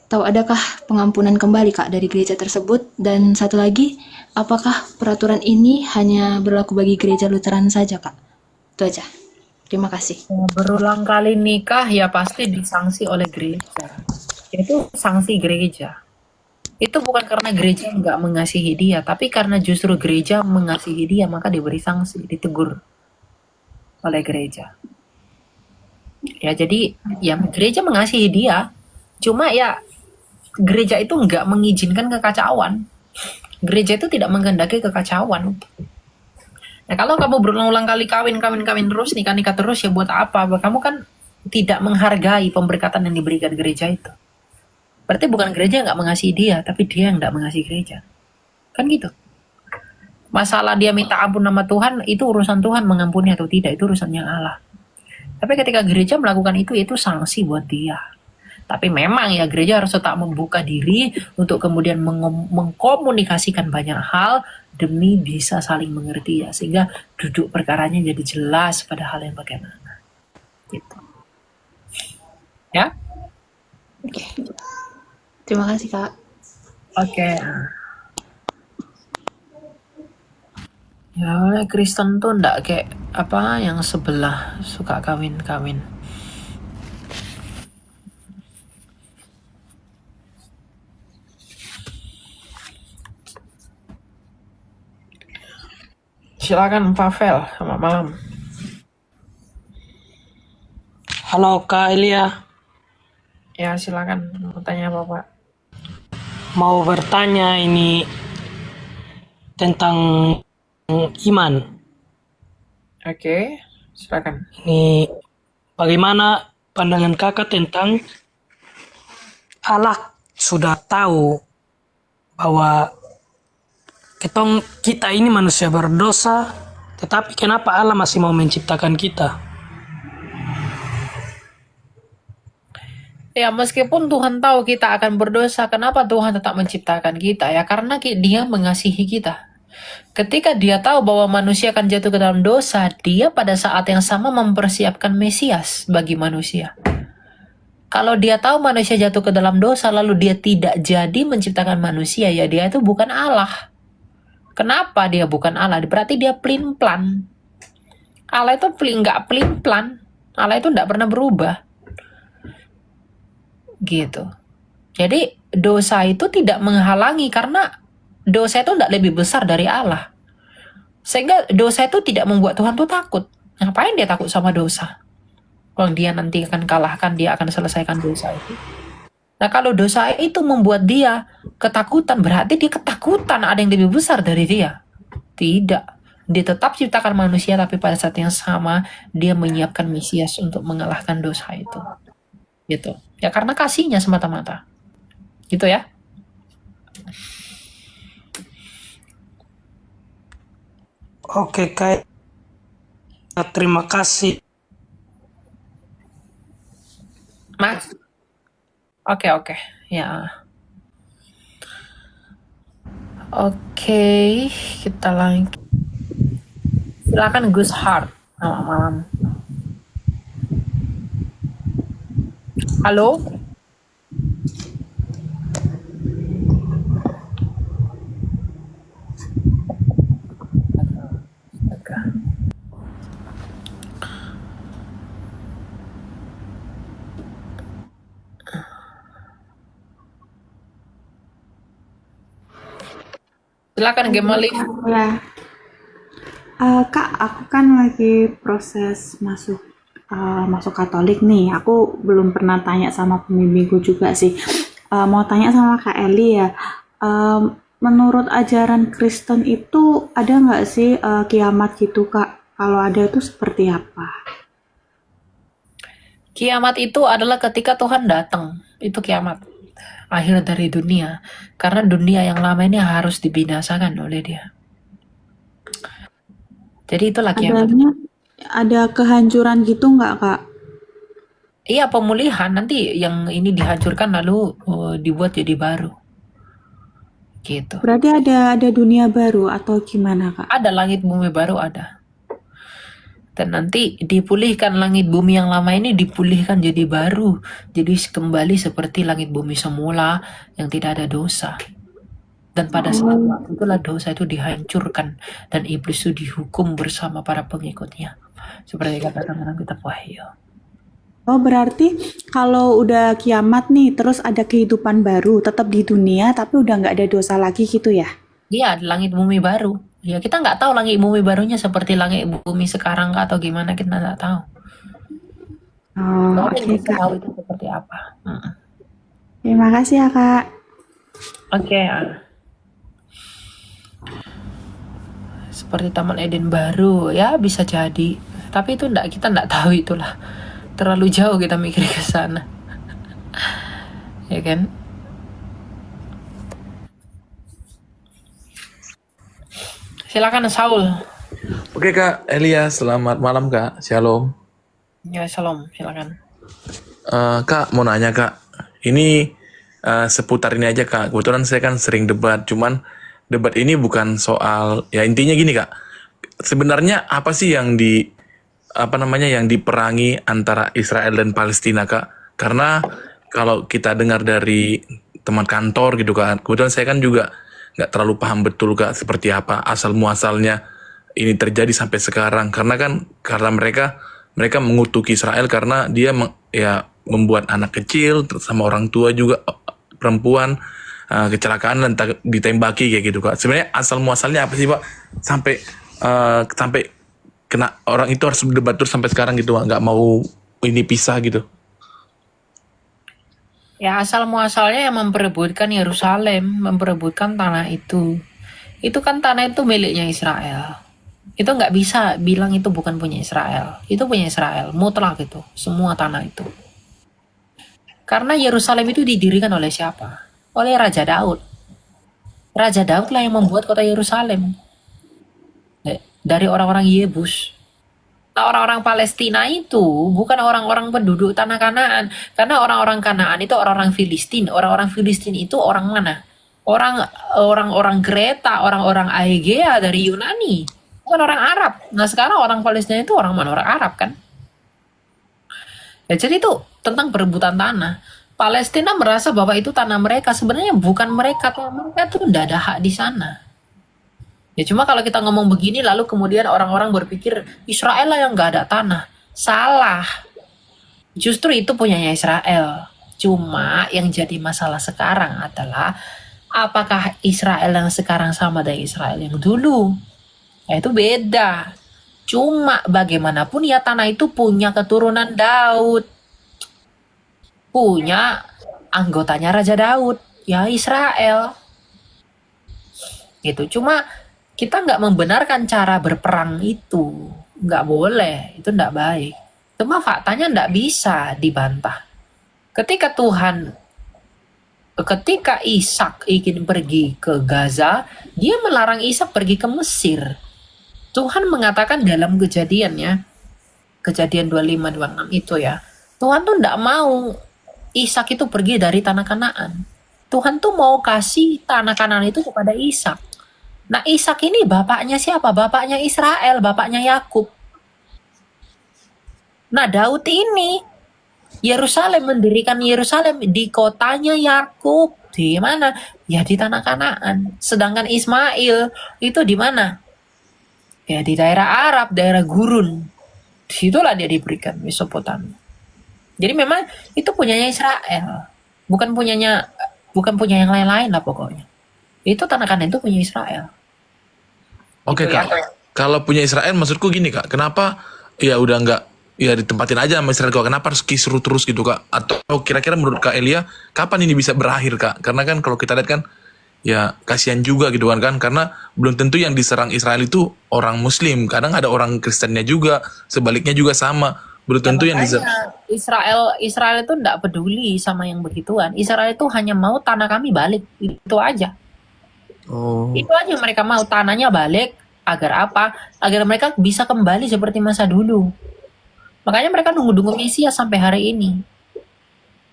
Atau adakah pengampunan kembali Kak dari gereja tersebut? Dan satu lagi, apakah peraturan ini hanya berlaku bagi gereja Lutheran saja Kak? Itu aja. Terima kasih. Berulang kali nikah ya pasti disanksi oleh gereja. Itu sanksi gereja. Itu bukan karena gereja nggak mengasihi dia, tapi karena justru gereja mengasihi dia, maka diberi sanksi, ditegur oleh gereja. Ya jadi ya gereja mengasihi dia, cuma ya gereja itu nggak mengizinkan kekacauan. Gereja itu tidak menghendaki kekacauan. Nah kalau kamu berulang-ulang kali kawin terus, nikah terus, ya buat apa? Kamu kan tidak menghargai pemberkatan yang diberikan gereja itu. Berarti bukan gereja nggak mengasihi dia, tapi dia yang nggak mengasihi gereja. Kan gitu. Masalah dia minta ampun nama Tuhan, itu urusan Tuhan mengampuni atau tidak, itu urusannya Allah. Tapi ketika gereja melakukan itu sanksi buat dia. Tapi memang ya gereja harus tetap membuka diri untuk kemudian mengkomunikasikan banyak hal demi bisa saling mengerti ya, sehingga duduk perkaranya jadi jelas pada hal yang bagaimana. Gitu. Ya. Terima kasih Kak. Oke. Ya, Kristen tuh ndak kayak apa yang sebelah suka kawin-kawin. Silakan Pavel, selamat malam. Halo Kak Elia, Ya, silakan mau tanya apa, Pak? mau bertanya ini tentang iman. Oke, silakan. Ini bagaimana pandangan kakak tentang Allah sudah tahu bahwa kita ini manusia berdosa, tetapi kenapa Allah masih mau menciptakan kita? Ya, meskipun Tuhan tahu kita akan berdosa, kenapa Tuhan tetap menciptakan kita? Ya, karena Dia mengasihi kita. Ketika Dia tahu bahwa manusia akan jatuh ke dalam dosa, Dia pada saat yang sama mempersiapkan Mesias bagi manusia. Kalau Dia tahu manusia jatuh ke dalam dosa, lalu Dia tidak jadi menciptakan manusia, ya Dia itu bukan Allah. Kenapa Dia bukan Allah? Berarti Dia pelin-plan. Allah itu nggak pelin-plan. Allah itu nggak pernah berubah. Gitu. Jadi dosa itu tidak menghalangi, karena dosa itu tidak lebih besar dari Allah. Sehingga dosa itu tidak membuat Tuhan tuh takut. Ngapain Dia takut sama dosa? Kalau Dia nanti akan kalahkan, Dia akan selesaikan dosa itu. Nah, kalau dosa itu membuat Dia ketakutan, berarti Dia ketakutan ada yang lebih besar dari Dia. Tidak. Dia tetap ciptakan manusia, tapi pada saat yang sama Dia menyiapkan Mesias untuk mengalahkan dosa itu. Gitu. Ya karena kasihnya semata-mata. Gitu ya. Oke Kak, terima kasih. Mas. Oke. Ya. Oke, kita lagi. Silakan Gus Hart. Selamat malam. Halo? Silakan Gemali. Ya, Kak, aku kan lagi proses masuk Katolik nih. Aku belum pernah tanya sama pembimbingku juga sih. Mau tanya sama Kak Eli ya. Menurut ajaran Kristen itu ada nggak sih kiamat gitu, Kak? Kalau ada itu seperti apa? Kiamat itu adalah ketika Tuhan datang. Itu kiamat. Akhir dari dunia. Karena dunia yang lama ini harus dibinasakan oleh Dia. Jadi itulah kiamat. Ada kehancuran gitu nggak, Kak? Iya, pemulihan. Nanti yang ini dihancurkan lalu dibuat jadi baru. Gitu. Berarti ada dunia baru atau gimana, Kak? Ada langit bumi baru, ada. Dan nanti dipulihkan langit bumi yang lama ini, dipulihkan jadi baru. Jadi kembali seperti langit bumi semula yang tidak ada dosa. Dan pada saat waktu itulah dosa itu dihancurkan. Dan iblis itu dihukum bersama para pengikutnya. Seperti katakan dalam kitab Wahyu. Oh, berarti kalau udah kiamat nih, terus ada kehidupan baru, tetap di dunia, tapi udah nggak ada dosa lagi gitu ya? Iya, langit bumi baru. Ya, kita nggak tahu langit bumi barunya seperti langit bumi sekarang atau gimana, kita nggak tahu. Oh, oke, Kak. Tahu itu seperti apa. Terima kasih ya, Kak. Oke. Seperti Taman Eden baru, ya bisa jadi. Tapi itu kita nggak tahu itulah. Terlalu jauh kita mikir ke sana. Ya kan? Silakan Saul. Oke Kak Elia, selamat malam Kak. Shalom. Ya, salam, silakan. Kak, mau nanya Kak, ini seputar ini aja Kak. Kebetulan saya kan sering debat, cuman debat ini bukan soal, ya intinya gini Kak. Sebenarnya apa sih yang yang diperangi antara Israel dan Palestina Kak? Karena kalau kita dengar dari teman kantor gitu kan, kebetulan saya kan juga nggak terlalu paham betul Kak seperti apa asal muasalnya ini terjadi sampai sekarang. Karena mereka mengutuk Israel karena dia membuat anak kecil terus sama orang tua juga perempuan kecelakaan dan ditembaki kayak gitu Kak. Sebenarnya asal muasalnya apa sih Pak sampai kena orang itu harus berdebat terus sampai sekarang gitu Pak, nggak mau ini pisah gitu. Ya, asal muasalnya yang memperebutkan Yerusalem, memperebutkan tanah itu. Itu kan tanah itu miliknya Israel. Itu nggak bisa bilang itu bukan punya Israel. Itu punya Israel, mutlak itu, semua tanah itu. Karena Yerusalem itu didirikan oleh siapa? Oleh Raja Daud. Raja Daud lah yang membuat kota Yerusalem. Dari orang-orang Yebus. Nah, orang-orang Palestina itu bukan orang-orang penduduk tanah Kanaan. Karena orang-orang Kanaan itu orang-orang Filistin. Orang-orang Filistin itu orang mana? Orang-orang Kreta, orang-orang Aegea dari Yunani. Bukan orang Arab. Nah, sekarang orang Palestina itu orang mana? Orang Arab kan? Ya, jadi itu tentang perebutan tanah. Palestina merasa bahwa itu tanah mereka. Sebenarnya bukan mereka. Mereka tuh tidak ada hak di sana. Ya cuma kalau kita ngomong begini lalu kemudian orang-orang berpikir Israel lah yang nggak ada tanah. Salah. Justru itu punyanya Israel. Cuma yang jadi masalah sekarang adalah apakah Israel yang sekarang sama dengan Israel yang dulu? Ya itu beda. Cuma bagaimanapun ya tanah itu punya keturunan Daud. Punya anggotanya Raja Daud. Ya Israel. Gitu. Cuma kita nggak membenarkan cara berperang itu. Nggak boleh. Itu nggak baik. Cuma faktanya nggak bisa dibantah. Ketika Ishak ingin pergi ke Gaza, dia melarang Ishak pergi ke Mesir. Tuhan mengatakan dalam kejadian 25-26 itu ya. Tuhan tuh nggak mau Ishak itu pergi dari tanah Kanaan. Tuhan tuh mau kasih tanah Kanaan itu kepada Ishak. Nah, Ishak ini bapaknya siapa? Bapaknya Israel, bapaknya Yakub. Nah, Daud ini mendirikan Yerusalem di kotanya Yakub. Di mana? Ya di tanah Kanaan. Sedangkan Ismail itu di mana? Ya di daerah Arab, daerah gurun. Disitulah dia diberikan Mesopotamia. Jadi memang itu punyanya Israel. Bukan punya yang lain-lain lah pokoknya. Itu tanah Kanaan itu punya Israel. Oke Kak, kalau punya Israel maksudku gini Kak, kenapa ya udah nggak ya ditempatin aja sama Israel Kak, kenapa harus kisruh terus gitu Kak? Atau kira-kira menurut Kak Elia, kapan ini bisa berakhir Kak? Karena kan kalau kita lihat kan, ya kasihan juga gitu kan, karena belum tentu yang diserang Israel itu orang Muslim, kadang ada orang Kristennya juga, sebaliknya juga sama, belum tentu yang diserang. Israel itu tidak peduli sama yang begituan. Israel itu hanya mau tanah kami balik, itu aja. Oh. Itu aja yang mereka mau, tanahnya balik. Agar apa? Agar mereka bisa kembali seperti masa dulu. Makanya mereka nunggu-nunggu Mesias sampai hari ini.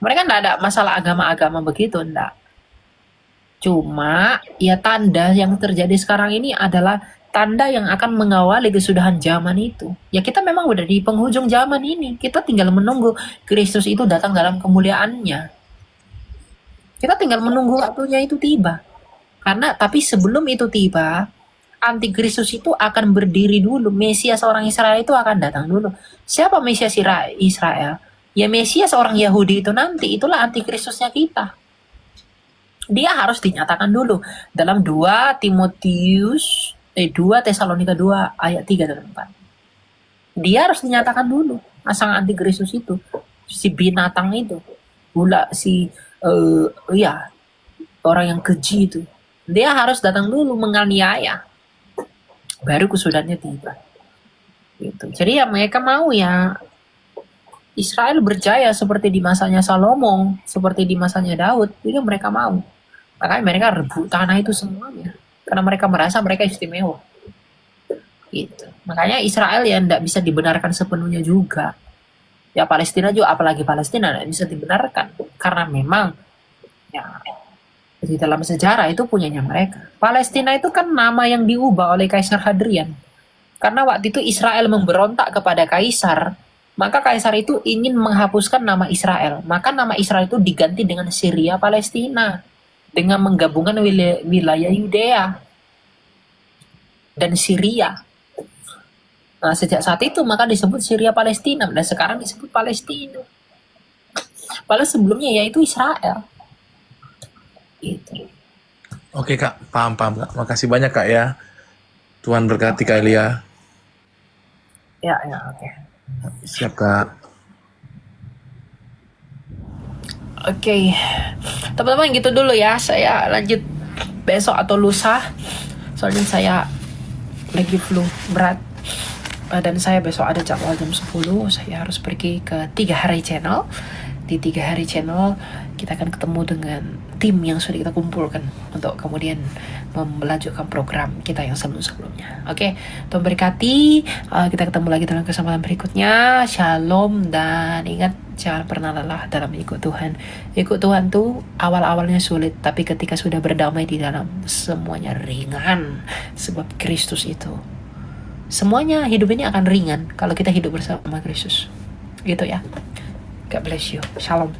Mereka tidak ada masalah agama-agama begitu, enggak. Cuma ya tanda yang terjadi sekarang ini adalah tanda yang akan mengawali kesudahan zaman itu. Ya kita memang udah di penghujung zaman ini. Kita tinggal menunggu Kristus itu datang dalam kemuliaannya. Kita tinggal menunggu waktunya itu tiba. Tapi sebelum itu tiba, Antikristus itu akan berdiri dulu. Mesias orang Israel itu akan datang dulu. Siapa Mesias Israel? Ya Mesias orang Yahudi itu nanti. Itulah Antikristusnya kita. Dia harus dinyatakan dulu. Dalam 2 Tesalonika 2 ayat 3 dan 4. Dia harus dinyatakan dulu. Pasang Antikristus itu. Si binatang itu. Orang yang keji itu. Dia harus datang dulu menganiaya. Baru kesudahannya tiba. Gitu. Jadi ya mereka mau ya Israel berjaya seperti di masanya Salomo, seperti di masanya Daud. Jadi mereka mau. Makanya mereka rebut tanah itu semuanya. Karena mereka merasa mereka istimewa. Gitu. Makanya Israel ya tidak bisa dibenarkan sepenuhnya juga. Ya Palestina juga, apalagi Palestina tidak bisa dibenarkan karena memang ya di dalam sejarah itu punyanya mereka. Palestina itu kan nama yang diubah oleh Kaisar Hadrian. Karena waktu itu Israel memberontak kepada Kaisar, maka Kaisar itu ingin menghapuskan nama Israel. Maka nama Israel itu diganti dengan Syria Palestina dengan menggabungkan wilayah Yudea dan Syria. Nah, sejak saat itu maka disebut Syria Palestina dan sekarang disebut Palestina. Padahal sebelumnya yaitu Israel. Gitu. Oke Kak, paham Kak. Makasih banyak Kak ya. Tuhan berkati Kak Elia. Ya, oke. Siap Kak. Oke. Teman-teman gitu dulu ya. Saya lanjut besok atau lusa. Soalnya saya lagi flu berat. Dan saya besok ada jadwal jam 10. Saya harus pergi ke 3 hari channel. Di 3 hari channel kita akan ketemu dengan tim yang sudah kita kumpulkan untuk kemudian melanjutkan program kita yang sebelum-sebelumnya. Oke, Tuhan berkati. Kita ketemu lagi dalam kesempatan berikutnya. Shalom dan ingat jangan pernah lelah dalam ikut Tuhan. Ikut Tuhan tuh awal-awalnya sulit, tapi ketika sudah berdamai di dalam semuanya ringan sebab Kristus itu. Semuanya hidup ini akan ringan kalau kita hidup bersama Kristus. Gitu ya. God bless you. Shalom.